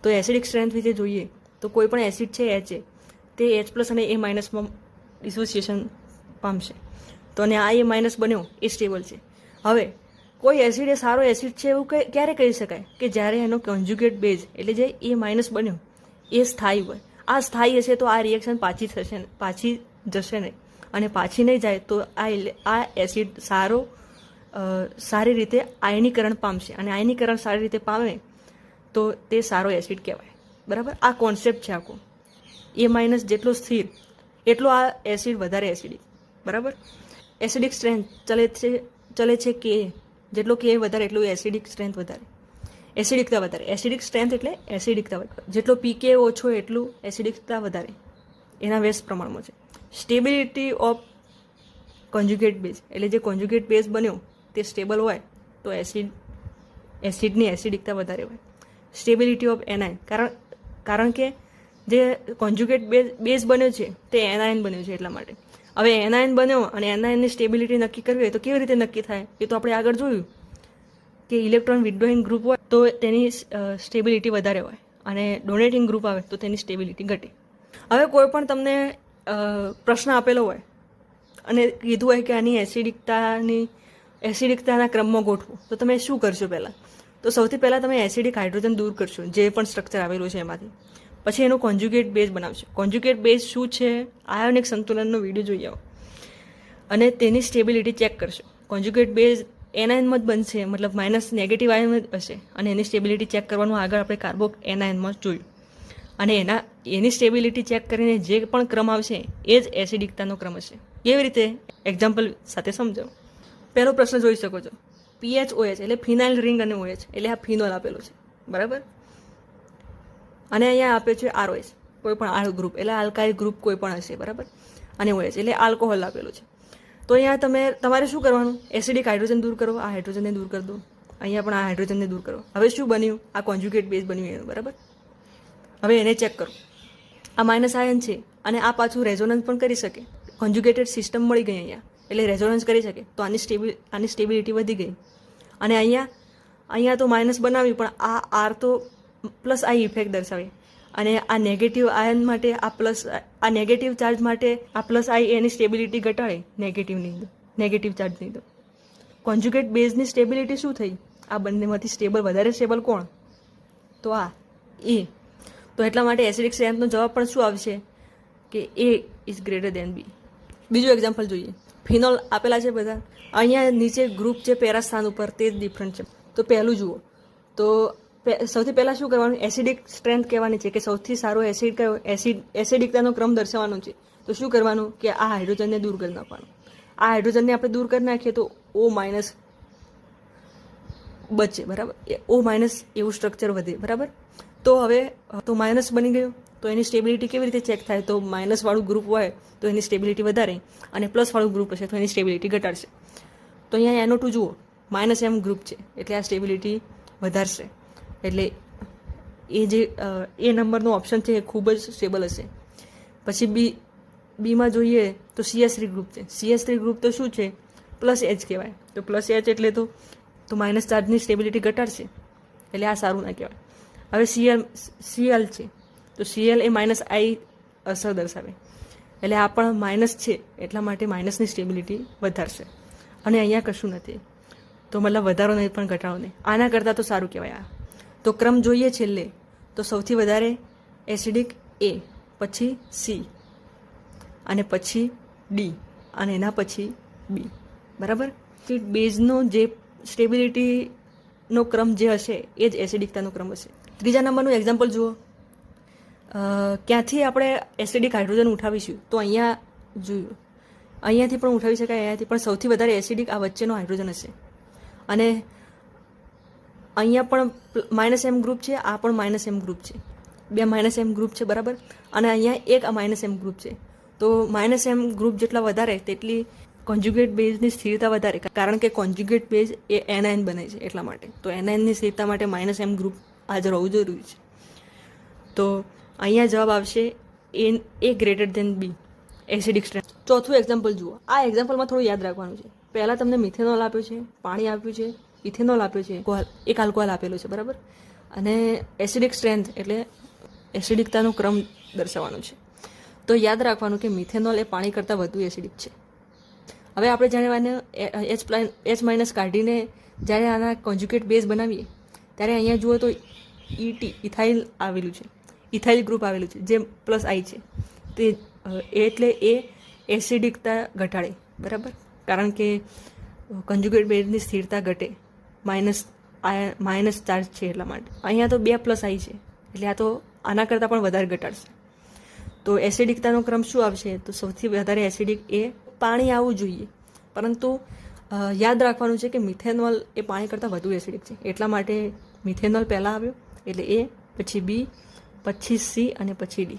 તો એસિડિક સ્ટ્રેન્થ વિશે જોઈએ તો કોઈ પણ એસિડ છે HA તે H+ અને A- માં ડિસોસિએશન પામશે. તો અને આ A- બન્યો એ સ્ટેબલ છે. હવે કોઈ એસિડ એ સારો એસિડ છે એવું ક્યારે કહી શકાય કે જ્યારે એનો કોન્જ્યુગેટ બેઝ એટલે જે A- બન્યો એ સ્થાયી હોય. આ સ્થાયી હશે તો આ રિએક્શન પાછી જશે નહીં, અને પાછી નહીં જાય તો આ એસિડ સારી રીતે આયનીકરણ પામશે, અને આયનીકરણ સારી રીતે પામે તો તે સારો એસિડ કહેવાય. બરાબર. આ કોન્સેપ્ટ છે આખો. A- જેટલો સ્થિર એટલો આ એસિડ વધારે એસિડિક. બરાબર. એસિડિક સ્ટ્રેન્થ ચલે છે કે જેટલો કે વધારે એટલું એસિડિક સ્ટ્રેન્થ વધારે, એસિડિકતા વધારે. એસિડિક સ્ટ્રેન્થ એટલે એસિડિકતા વધારે. જેટલો pK ઓછો એટલું એસિડિકતા વધારે, એના વ્યસ્ત પ્રમાણમાં છે. સ્ટેબિલિટી ઓફ કોન્જ્યુગેટ બેઝ એટલે જે કોન્જ્યુગેટ બેઝ બન્યો તે સ્ટેબલ હોય તો એસિડની એસિડિકતા વધારે હોય. સ્ટેબિલિટી ઓફ એનાયન કારણ કે જે કોન્જ્યુગેટ બેઝ બન્યો છે તે એનાયન બન્યો છે એટલા માટે. હવે એનાયન બન્યો અને એનાયનની સ્ટેબિલિટી નક્કી કરવી હોય તો કેવી રીતે નક્કી થાય એ તો આપણે આગળ જોયું કે ઇલેક્ટ્રોન વિથડ્રોઈંગ ગ્રુપ હોય તો તેની સ્ટેબિલિટી વધારે હોય અને ડોનેટિંગ ગ્રુપ આવે તો તેની સ્ટેબિલિટી ઘટે. હવે કોઈ પણ તમને પ્રશ્ન આપેલો હોય અને કીધું હોય કે આની એસિડિકતાના ક્રમમાં ગોઠવો તો તમે શું કરશો પહેલાં? તો સૌથી પહેલાં તમે એસિડિક હાઇડ્રોજન દૂર કરશો જે પણ સ્ટ્રક્ચર આવેલું છે એમાંથી. પછી એનું કોન્જ્યુગેટ બેઝ બનાવશો. કોન્જ્યુગેટ બેઝ શું છે? આયોનિક સંતુલનનો વિડીયો જોઈ આવો અને તેની સ્ટેબિલિટી ચેક કરશો. કોન્જ્યુગેટ બેઝ એનાયનમાં જ બનશે, મતલબ માઇનસ નેગેટિવ આયનમાં જ હશે, અને એની સ્ટેબિલિટી ચેક કરવાનું આગળ આપણે કાર્બો એનાયનમાં જોયું. અને એની સ્ટેબિલિટી ચેક કરીને જે પણ ક્રમ આવશે એ જ એસિડિકતાનો ક્રમ હશે. કેવી રીતે? એક્ઝામ્પલ સાથે સમજાવો. પહેલો પ્રશ્ન જોઈ શકો છો. PHOH એટલે ફિનાઇલ રિંગ અને OH એટલે આ ફિનોલ આપેલું છે. બરાબર. અને અહીંયા આપે છે ROH કોઈ પણ આળ ગ્રુપ એટલે આલ્કાઇલ ગ્રુપ કોઈ પણ હશે. બરાબર. અને OH એટલે આલ્કોહોલ આપેલું છે. તો અહીંયા તમારે શું કરવાનું? એસિડિક હાઇડ્રોજન દૂર કરો, આ હાઇડ્રોજનને દૂર કરી દો, અહીંયા પણ આ હાઇડ્રોજનને દૂર કરો. હવે શું બન્યું? આ કોન્જ્યુગેટ બેઝ બન્યું એનું. બરાબર. હવે એને ચેક કરો. આ માઇનસ આયન છે અને આ પાછું રેઝોનન્સ પણ કરી શકે. કોન્જ્યુગેટેડ સિસ્ટમ મળી ગઈ અહીંયા એટલે રેઝોનન્સ કરી શકે તો આની સ્ટેબિલિટી વધી ગઈ. અને અહીંયા તો માઇનસ બનાવ્યું પણ આ આર તો પ્લસ આઈ ઇફેક્ટ દર્શાવે, અને આ નેગેટિવ આયન માટે આ નેગેટિવ ચાર્જ માટે આ પ્લસ આઈ એની સ્ટેબિલિટી ઘટાડે નેગેટિવ ચાર્જની. તો કોન્જ્યુગેટ બેઝની સ્ટેબિલિટી શું થઈ? આ બંનેમાંથી વધારે સ્ટેબલ કોણ? તો આ એ. તો એટલા માટે એસિડિક સ્ટ્રેન્થનો જવાબ પણ શું આવશે કે A is greater then B. બીજું એક્ઝામ્પલ જોઈએ. ફિનોલ આપેલા છે બધા. અહીંયા નીચે ગ્રુપ છે પેરા સ્થાન ઉપર તે જ ડિફરન્ટ છે. તો પહેલું જુઓ તો સૌથી પહેલાં શું કરવાનું? એસિડિક સ્ટ્રેન્થ કહેવાની છે કે સૌથી સારો એસિડ કયો, એસિડિકતાનો ક્રમ દર્શાવવાનો છે. તો શું કરવાનું કે આ હાઇડ્રોજનને દૂર કરી નાખવાનું. આ હાઇડ્રોજનને આપણે દૂર કરી નાખીએ તો O- બચે. બરાબર. O- એવું સ્ટ્રક્ચર વધે. બરાબર. તો હવે તો માઇનસ બની ગયું તો એની સ્ટેબિલિટી કેવી રીતે ચેક થાય? તો માઇનસવાળું ગ્રુપ હોય તો એની સ્ટેબિલિટી વધારે, અને પ્લસવાળું ગ્રુપ હશે તો એની સ્ટેબિલિટી ઘટાડશે. તો અહીંયા NO2 જુઓ -M ગ્રુપ છે એટલે આ સ્ટેબિલિટી વધારશે. એટલે એ નંબરનો ઓપ્શન છે એ ખૂબ જ સ્ટેબલ હશે. પછી બીમાં જોઈએ તો CH3 ગ્રુપ છે. CH3 ગ્રુપ તો શું છે? +H કહેવાય. તો +H એટલે તો માઇનસ ચાર્જની સ્ટેબિલિટી ઘટાડશે એટલે આ સારું ના કહેવાય. હવે Cl છે તો Cl એ -I અસર દર્શાવે એટલે આ પણ માઇનસ છે એટલા માટે માઇનસની સ્ટેબિલિટી વધારશે. અને અહીંયા કશું નથી તો મતલબ વધારો નહીં પણ ઘટાડો નહીં. આના કરતાં તો સારું કહેવાય આ. તો ક્રમ જોઈએ છેલ્લે તો સૌથી વધારે એસિડિક A, પછી C, અને પછી D, અને એના પછી B. બરાબર. બેઝનો જે સ્ટેબિલિટીનો ક્રમ જે હશે એ જ એસિડિકતાનો ક્રમ હશે. ત્રીજા નંબરનું એક્ઝામ્પલ જુઓ. ક્યાંથી આપણે એસિડિક હાઇડ્રોજન ઉઠાવીશું તો અહીંયા જોયું, અહીંયાથી પણ ઉઠાવી શકાય, અહીંયાથી પણ સૌથી વધારે એસિડિક આ વચ્ચેનો હાઇડ્રોજન હશે. અને અહીંયા પણ -M ગ્રુપ છે, આ પણ -M ગ્રુપ છે, બે -M ગ્રુપ છે બરાબર. અને અહીંયા એક -M ગ્રુપ છે. તો -M ગ્રુપ જેટલા વધારે તેટલી કોન્જ્યુગેટ બેઝની સ્થિરતા વધારે, કારણ કે કોન્જ્યુગેટ બેઝ એ એનાયન બને છે એટલા માટે. તો એનાયનની સ્થિરતા માટે -M ગ્રુપ હાજર હોવું જરૂરી છે. તો અહીંયા જવાબ આવશે A greater than B acidic strength. ચોથું એક્ઝામ્પલ જુઓ. આ એક્ઝામ્પલમાં થોડું યાદ રાખવાનું છે. પહેલાં તમને મિથેનોલ આપ્યું છે, પાણી આપ્યું છે, ઇથેનોલ આપ્યું છે, એક આલ્કોહોલ આપેલો છે બરાબર. અને એસિડિક સ્ટ્રેન્થ એટલે એસિડિકતાનો ક્રમ દર્શાવવાનો છે. તો યાદ રાખવાનું કે મિથેનોલ એ પાણી કરતાં વધુ એસિડિક છે. હવે આપણે જ્યારે H- કાઢીને જ્યારે આના કોન્જ્યુગેટ બેઝ બનાવીએ ત્યારે અહીંયા જુઓ તો ઇથાઇલ આવેલું છે, ઇથાઇલ ગ્રુપ આવેલું છે જે +I છે. તે એટલે એ એસિડિકતા ઘટાડે બરાબર, કારણ કે કોન્જ્યુગેટ બેઝની સ્થિરતા ઘટે, માઇનસ ચાર્જ છે એટલા માટે. અહીંયા તો 2+I છે એટલે આ તો આના કરતાં પણ વધારે ઘટાડશે. તો એસિડિકતાનો ક્રમ શું આવશે? તો સૌથી વધારે એસિડિક એ પાણી આવવું જોઈએ, પરંતુ યાદ રાખવાનું છે કે મિથેનોલ એ પાણી કરતાં વધુ એસિડિક છે એટલા માટે મિથેનોલ પહેલાં આવ્યો એટલે A, પછી B, પછી C અને પછી D.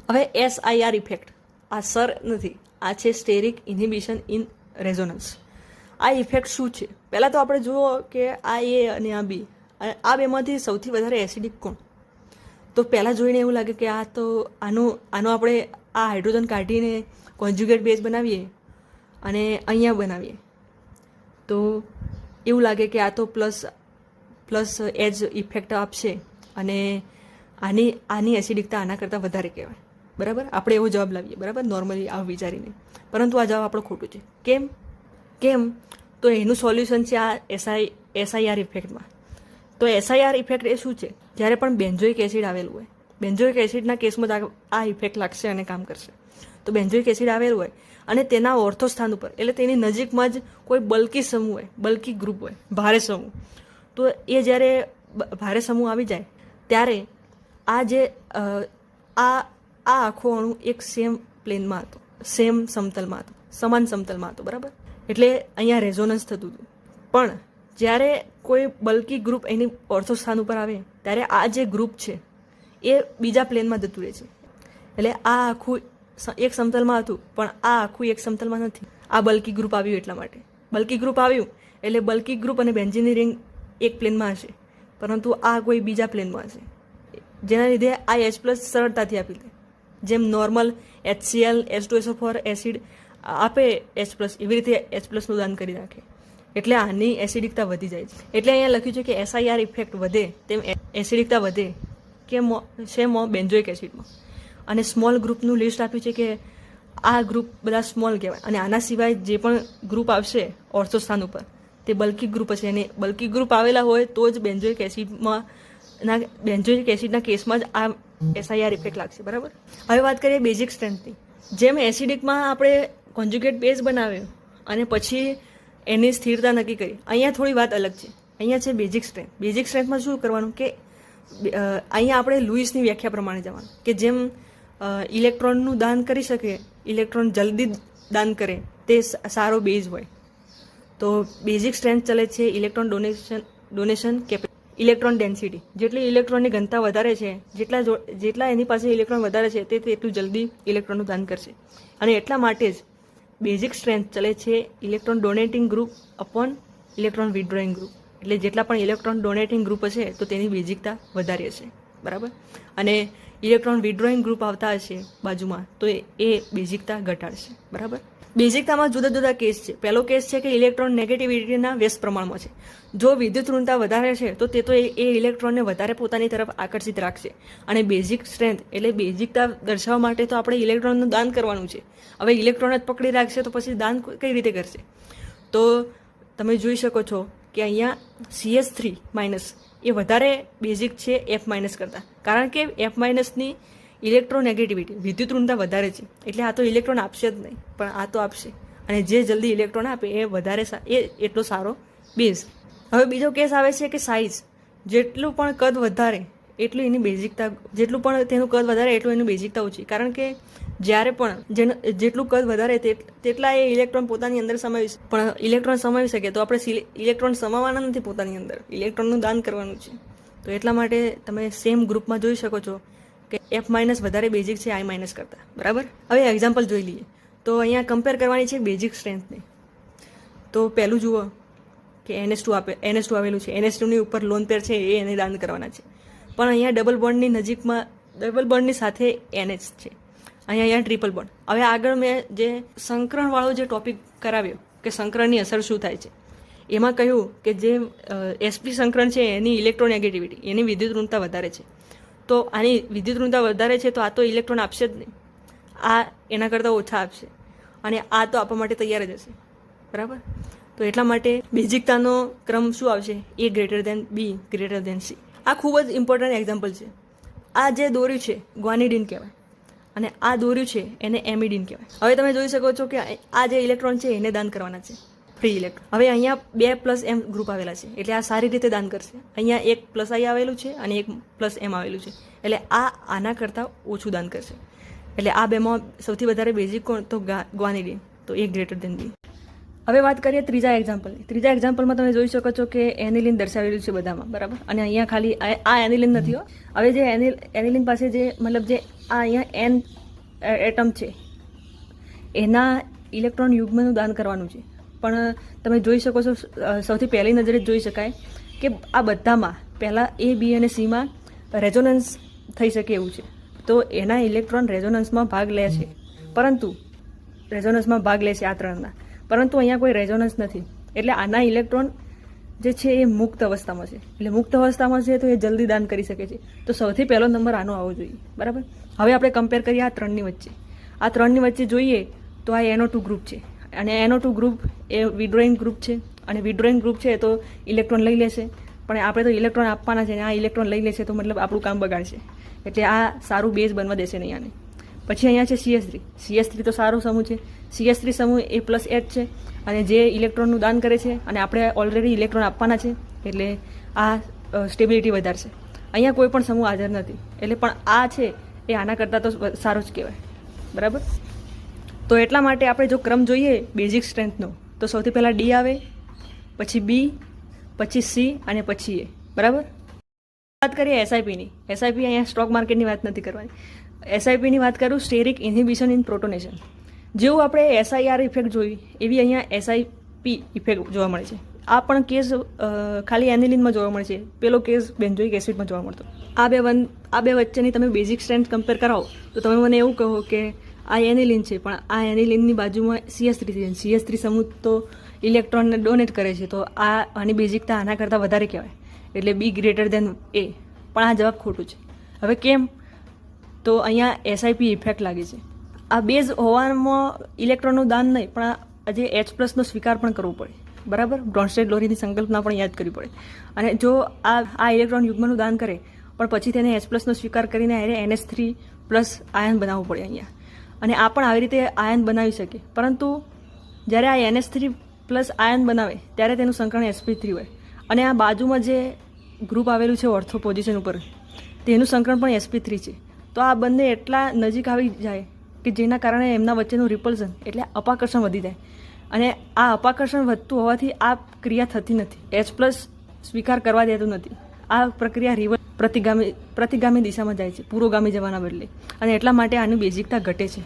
હવે SIR ઇફેક્ટ, આ સર નથી, આ છે સ્ટેરિક ઇન્હિબિશન ઇન રેઝોનન્સ. આ ઇફેક્ટ શું છે? પહેલાં તો આપણે જુઓ કે આ A અને આ B, આ બેમાંથી સૌથી વધારે એસિડિક કોણ? તો પહેલાં જોઈને એવું લાગે કે આ તો આનો આપણે આ હાઇડ્રોજન કાઢીને કોન્જ્યુગેટ બેઝ બનાવીએ અને અહીંયા બનાવીએ તો એવું લાગે કે આ તો પ્લસ એજ ઇફેક્ટ આપશે અને આની એસિડિકતા આના કરતાં વધારે કહેવાય બરાબર. આપણે એવો જવાબ લાવીએ બરાબર, નોર્મલી આવું વિચારીને. પરંતુ આ જવાબ આપણો ખોટું છે. કેમ? તો એનું સોલ્યુશન છે આ SIR ઇફેક્ટમાં. તો SIR ઇફેક્ટ એ શું છે? જ્યારે પણ બેન્ઝોઇક એસિડ આવેલું હોય, બેન્ઝોઇક એસિડના કેસમાં જ આ ઇફેક્ટ લાગશે અને કામ કરશે. તો બેન્ઝોઇક એસિડ આવેલું હોય અને તેના ઓર્થો સ્થાન ઉપર એટલે તેની નજીકમાં જ કોઈ બલ્કી સમૂહ હોય, બલ્કી ગ્રુપ હોય, ભારે સમૂહ. તો એ જ્યારે ભારે સમૂહ આવી જાય ત્યારે આ જે આ આખો અણુ એક સેમ પ્લેનમાં હતો, સેમ સમતલમાં હતો, સમાન સમતલમાં હતો બરાબર. એટલે અહીંયા રેઝોનન્સ થતું હતું. પણ જ્યારે કોઈ બલ્કી ગ્રુપ એની ઓર્થો સ્થાન ઉપર આવે ત્યારે આ જે ગ્રુપ છે એ બીજા પ્લેનમાં જતું રહે છે. એટલે આ આખું એક સમતલમાં હતું પણ આ આખું એક સમતલમાં નથી. આ બલ્કી ગ્રુપ આવ્યું એટલા માટે. બલ્કી ગ્રુપ આવ્યું એટલે બલ્કી ગ્રુપ અને બેન્ઝીનની રિંગ એક પ્લેનમાં હશે, પરંતુ આ કોઈ બીજા પ્લેનમાં હશે, જેના લીધે આ H+ સરળતાથી આપી દે. જેમ નોર્મલ HCl H2SO4 એસિડ આપે H+, એવી રીતે H+ નું દાન કરી નાખે. એટલે આની એસિડિકતા વધી જાય છે. એટલે અહીંયા લખ્યું છે કે SIR ઇફેક્ટ વધે તેમ એસિડિકતા વધે કેમ બેન્ઝોઇક એસિડમાં. અને સ્મોલ ગ્રુપનું લિસ્ટ આપ્યું છે કે આ ગ્રુપ બધા સ્મોલ કહેવાય અને આના સિવાય જે પણ ગ્રુપ આવશે ઓર્થો સ્થાન ઉપર તે બલ્કી ગ્રુપ હશે. અને બલ્કી ગ્રુપ આવેલા હોય તો જ બેન્ઝોઇક એસિડના કેસમાં જ આ SIR ઇફેક્ટ લાગશે બરાબર. હવે વાત કરીએ બેઝિક સ્ટ્રેન્થની. જેમ એસિડિકમાં આપણે કોન્જ્યુગેટ બેઝ બનાવ્યો અને પછી એની સ્થિરતા નક્કી કરી, અહીંયા થોડી વાત અલગ છે. અહીંયા છે બેઝિક સ્ટ્રેન્થ. બેઝિક સ્ટ્રેન્થમાં શું કરવાનું કે અહીંયા આપણે લુઈસની વ્યાખ્યા પ્રમાણે જવાનું કે જેમ ઇલેક્ટ્રોનનું દાન કરી શકે, ઇલેક્ટ્રોન જલ્દી દાન કરે તે સારો બેઝ હોય. તો બેઝિક સ્ટ્રેન્થ ચલે છે ઇલેક્ટ્રોન ડોનેશન ઇલેક્ટ્રોન ડેન્સિટી. જેટલી ઇલેક્ટ્રોનની ઘનતા વધારે છે, જેટલા એની પાસે ઇલેક્ટ્રોન વધારે છે તે એટલું જલ્દી ઇલેક્ટ્રોનનું દાન કરશે. અને એટલા માટે જ બેઝિક સ્ટ્રેન્થ ચલે છે electron donating group upon electron withdrawing group. એટલે જેટલા પણ ઇલેક્ટ્રોન ડોનેટિંગ ગ્રુપ હશે તો તેની બેઝિકતા વધારે હશે બરાબર. અને ઇલેક્ટ્રોન વિથડ્રોઈંગ ગ્રુપ આવતા હશે બાજુમાં તો એ બેઝિકતા ઘટાડશે બરાબર. બેઝિકતામાં જુદા જુદા કેસ છે. પહેલો કેસ છે કે ઇલેક્ટ્રોન નેગેટિવિટીના વ્યસ્ત પ્રમાણમાં છે. જો વિદ્યુત ઋણતા વધારે છે તો તે તો એ ઇલેક્ટ્રોનને વધારે પોતાની તરફ આકર્ષિત રાખશે. અને બેઝિક સ્ટ્રેન્થ એટલે બેઝિકતા દર્શાવવા માટે તો આપણે ઇલેક્ટ્રોનનું દાન કરવાનું છે. હવે ઇલેક્ટ્રોન જ પકડી રાખશે તો પછી દાન કઈ રીતે કરશે? તો તમે જોઈ શકો છો કે અહીંયા CH3- એ વધારે બેઝિક છે F- કરતાં, કારણ કે F- ઇલેક્ટ્રોનેગેટિવિટી વિદ્યુત ઋણતા વધારે છે. એટલે આ તો ઇલેક્ટ્રોન આપશે જ નહીં પણ આ તો આપશે. અને જે જલ્દી ઇલેક્ટ્રોન આપે એ વધારે એટલો સારો બેઝ. હવે બીજો કેસ આવે છે કે સાઇઝ. જેટલું પણ કદ વધારે એટલું એની બેઝિકતા, જેટલું પણ તેનું કદ વધારે એટલું એની બેઝિકતા ઓછી. કારણ કે જ્યારે પણ જેટલું કદ વધારે તેટલા એ ઇલેક્ટ્રોન પોતાની અંદર સમાવી, પણ ઇલેક્ટ્રોન સમાવી શકે તો આપણે ઇલેક્ટ્રોન સમાવવાના નથી પોતાની અંદર, ઇલેક્ટ્રોનનું દાન કરવાનું છે. તો એટલા માટે તમે સેમ ગ્રુપમાં જોઈ શકો છો કે F- વધારે બેઝિક છે I- કરતાં. બરાબર. હવે એક્ઝામ્પલ જોઈ લઈએ. તો અહીંયા કમ્પેર કરવાની છે બેઝિક સ્ટ્રેન્થને. તો પહેલું જુઓ કે NH2 આવેલું છે. NH2ની ઉપર લોન પેર છે એ એને દાન કરવાના છે. પણ અહીંયા ડબલ બોન્ડની નજીકમાં, ડબલ બોન્ડની સાથે NH છે. અહીંયા ટ્રિપલ બોન્ડ. હવે આગળ મેં જે સંકરણવાળો જે ટોપિક કરાવ્યો કે સંકરણની અસર શું થાય છે, એમાં કહ્યું કે જે sp સંકરણ છે એની ઇલેક્ટ્રોનેગેટિવિટી, એની વિદ્યુત ઋણતા વધારે છે. તો આની વિદ્યુત ઋણતા વધારે છે તો આ તો ઇલેક્ટ્રોન આપશે જ નહીં, આ એના કરતાં ઓછા આપશે, અને આ તો આપવા માટે તૈયાર જ હશે. બરાબર. તો એટલા માટે બેઝિકતાનો ક્રમ શું આવશે? A greater than B greater than C. આ ખૂબ જ ઇમ્પોર્ટન્ટ એક્ઝામ્પલ છે. આ જે દોર્યું છે ગ્વાનિડીન કહેવાય, અને આ દોર્યું છે એને એમિડીન કહેવાય. હવે તમે જોઈ શકો છો કે આ જે ઇલેક્ટ્રોન છે એને દાન કરવાના છે, ફ્રી ઇલેક્ટ્રોન. હવે અહીંયા 2+M ગ્રુપ આવેલા છે એટલે આ સારી રીતે દાન કરશે. અહીંયા એક +I આવેલું છે અને એક +M આવેલું છે એટલે આ આના કરતાં ઓછું દાન કરશે. એટલે આ બેમાં સૌથી વધારે બેઝિક કોણ? તો ગ્વાનિડીન. તો A ગ્રેટર દેન B. હવે વાત કરીએ ત્રીજા એક્ઝામ્પલની. ત્રીજા એક્ઝામ્પલમાં તમે જોઈ શકો છો કે એનિલિન દર્શાવેલું છે બધામાં. બરાબર. અને અહીંયા ખાલી આ એનિલિન નથી હો. હવે જે એનિલિન પાસે જે મતલબ જે આ અહીંયા N એટમ છે એના ઇલેક્ટ્રોન યુગ્મનું દાન કરવાનું છે. પણ તમે જોઈ શકો છો, સૌથી પહેલી નજરે જ જોઈ શકાય કે આ બધામાં પહેલાં A, B અને Cમાં રેઝોનન્સ થઈ શકે એવું છે. તો એના ઇલેક્ટ્રોન રેઝોનન્સમાં ભાગ લે છે, ભાગ લે છે આ ત્રણના. પરંતુ અહીંયા કોઈ રેઝોનન્સ નથી એટલે આના ઇલેક્ટ્રોન જે છે એ મુક્ત અવસ્થામાં છે. એટલે મુક્ત અવસ્થામાં છે તો એ જલ્દી દાન કરી શકે છે. તો સૌથી પહેલો નંબર આનો આવવો જોઈએ. બરાબર. હવે આપણે કમ્પેર કરીએ આ ત્રણની વચ્ચે. આ ત્રણની વચ્ચે જોઈએ તો આ NO2 ગ્રુપ છે, અને NO2 ગ્રુપ એ વિડ્રોઈંગ ગ્રુપ છે, અને વિડ્રોઈંગ ગ્રુપ છે તો ઇલેક્ટ્રોન લઈ લેશે, પણ આપણે તો ઇલેક્ટ્રોન આપવાના છે, અને આ ઇલેક્ટ્રોન લઈ લેશે તો મતલબ આપણું કામ બગાડશે. એટલે આ સારું બેઝ બનવા દેશે નહીં આને. પછી અહીંયા છે CH3 તો સારો સમૂહ છે. CH3 સમૂહ એ +H છે, અને જે ઇલેક્ટ્રોનનું દાન કરે છે, અને આપણે ઓલરેડી ઇલેક્ટ્રોન આપવાના છે એટલે આ સ્ટેબિલિટી વધારશે. અહીંયા કોઈ પણ સમૂહ હાજર નથી એટલે પણ આ છે એ આના કરતાં તો સારો જ કહેવાય. બરાબર. તો એટલા માટે આપણે જો ક્રમ જોઈએ બેઝિક સ્ટ્રેન્થનો તો સૌથી પહેલાં D આવે, પછી B, પછી C અને પછી A. બરાબર. વાત કરીએ SIPની. SIP અહીંયા સ્ટોક માર્કેટની વાત નથી કરવાની. SIPની વાત કરું, સ્ટેરિક ઇન્હિબિશન ઇન પ્રોટોનેશન. જેવું આપણે SIR ઇફેક્ટ જોઈ એવી અહીંયા SIP ઇફેક્ટ જોવા મળે છે. આ પણ કેસ ખાલી એનિલિનમાં જોવા મળે છે. પેલો કેસ બેન્ઝોઇક એસિડમાં જોવા મળતો. આ બે વચ્ચેની તમે બેઝિક સ્ટ્રેન્થ કમ્પેર કરાવો તો તમે મને એવું કહો કે આ એનિલિન છે, પણ આ એનિલિનની બાજુમાં CH3 છે. CH3 સમૂહ તો ઇલેક્ટ્રોનને ડોનેટ કરે છે, તો આની બેઝિકતા આના કરતાં વધારે કહેવાય એટલે B ગ્રેટર દેન A. પણ આ જવાબ ખોટું છે. હવે કેમ? તો અહીંયા SIP ઇફેક્ટ લાગે છે. આ બેઝ હોવામાં ઇલેક્ટ્રોનનું દાન નહીં, પણ આ જે H+નો સ્વીકાર પણ કરવો પડે. બરાબર. બ્રોન્સ્ટેડ-લોરીની સંકલ્પના પણ યાદ કરવી પડે. અને જો આ ઇલેક્ટ્રોન યુગ્મનું દાન કરે પણ પછી તેને H+નો સ્વીકાર કરીને NH3+ આયન બનાવવું પડે અહીંયા. અને આ પણ આવી રીતે આયન બનાવી શકે, પરંતુ જ્યારે આ NH3+ આયન બનાવે ત્યારે તેનું સંકરણ sp3 હોય, અને આ બાજુમાં જે ગ્રુપ આવેલું છે ઓર્થો પોઝિશન ઉપર તેનું સંકરણ પણ sp3 છે. તો આ બંને એટલા નજીક આવી જાય કે જેના કારણે એમના વચ્ચેનું રિપલ્સન એટલે અપાકર્ષણ વધી જાય, અને આ અપાકર્ષણ વધતું હોવાથી આ ક્રિયા થતી નથી. H+ સ્વીકાર કરવા દેતું નથી. આ પ્રક્રિયા રિવર્સ પ્રતિગામી દિશામાં જાય છે, પુરોગામી જવાના બદલે, અને એટલા માટે આની બેઝિકતા ઘટે છે.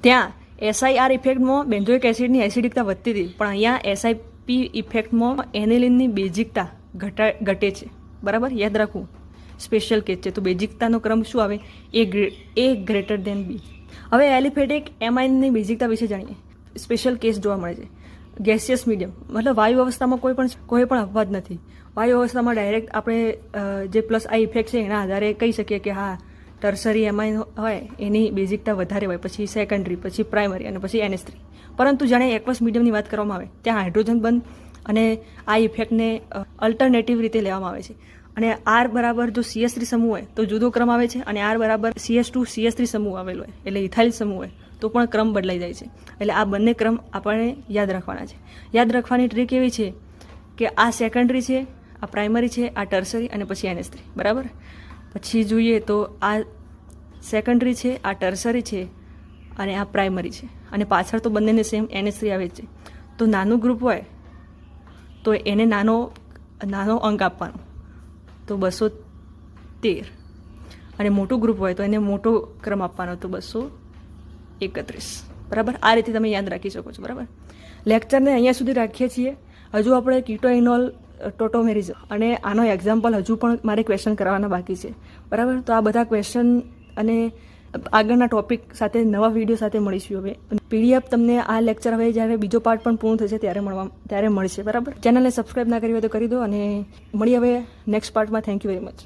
ત્યાં SIR ઇફેક્ટમાં બેન્ઝોઇક એસિડની એસિડિકતા વધતી હતી, પણ અહીંયા SIP ઇફેક્ટમાં એનિલિનની બેઝિકતા ઘટે છે. બરાબર. યાદ રાખવું, સ્પેશિયલ કેસ છે. તો બેઝિકતાનો ક્રમ શું આવે? A greater than B. હવે એલિફેટિક એમાઇનની બેઝિકતા વિશે જાણીએ. સ્પેશિયલ કેસ જોવા મળે છે. ગેસિયસ મીડિયમ મતલબ વાયુ અવસ્થામાં કોઈ પણ અપવાદ નથી. વાયુ અવસ્થામાં ડાયરેક્ટ આપણે જે +I ઇફેક્ટ છે એના આધારે કહી શકીએ કે હા ટર્સરી એમાઇન હોય એની બેઝિકતા વધારે હોય, પછી સેકન્ડરી, પછી પ્રાઇમરી અને પછી NH3. પરંતુ જાણે એક્વસ મીડિયમની વાત કરવામાં આવે ત્યાં હાઇડ્રોજન બંધ અને આ ઇફેક્ટને અલ્ટરનેટિવ રીતે લેવામાં આવે છે. અને R બરાબર જો CH3 સમૂહ હોય તો જુદો ક્રમ આવે છે, અને R બરાબર CH2CH3 સમૂહ આવેલો હોય એટલે ઇથાઇલ સમૂહ હોય તો પણ ક્રમ બદલાઈ જાય છે. એટલે આ બંને ક્રમ આપણે યાદ રાખવાના છે. યાદ રાખવાની ટ્રીક એવી છે કે આ સેકન્ડરી છે, આ પ્રાઇમરી છે, આ ટર્સરી અને પછી NH3. બરાબર. પછી જોઈએ તો આ સેકન્ડરી છે, આ ટર્સરી છે અને આ પ્રાઇમરી છે, અને પાછળ તો બંનેને સેમ NH3 આવે છે. તો નાનું ગ્રુપ હોય તો એને નાનો અંક આપવાનો, તો 213, અને મોટું ગ્રુપ હોય તો એને મોટો ક્રમ આપવાનો, તો 231. બરાબર, આ રીતે તમે યાદ રાખી શકો છો. બરાબર, લેક્ચરને અહીંયા સુધી રાખીએ છીએ. હજુ આપણે કીટોઇનોલ, ટોટોમેરિઝમ અને આનો એક્ઝામ્પલ હજુ પણ મારે ક્વેશ્ચન કરવાના બાકી છે. બરાબર, તો આ બધા ક્વેશ્ચન અને આગળના ટોપિક સાથે નવા વિડીયો સાથે મળીશું. હવે PDF તમને આ લેક્ચર હવે જ્યારે બીજો પાર્ટ પણ પૂર્ણ થશે ત્યારે મળશે. બરાબર, ચેનલને સબસ્ક્રાઈબ ના કરી હોય તો કરી દો, અને મળી હવે નેક્સ્ટ પાર્ટમાં. Thank you very much.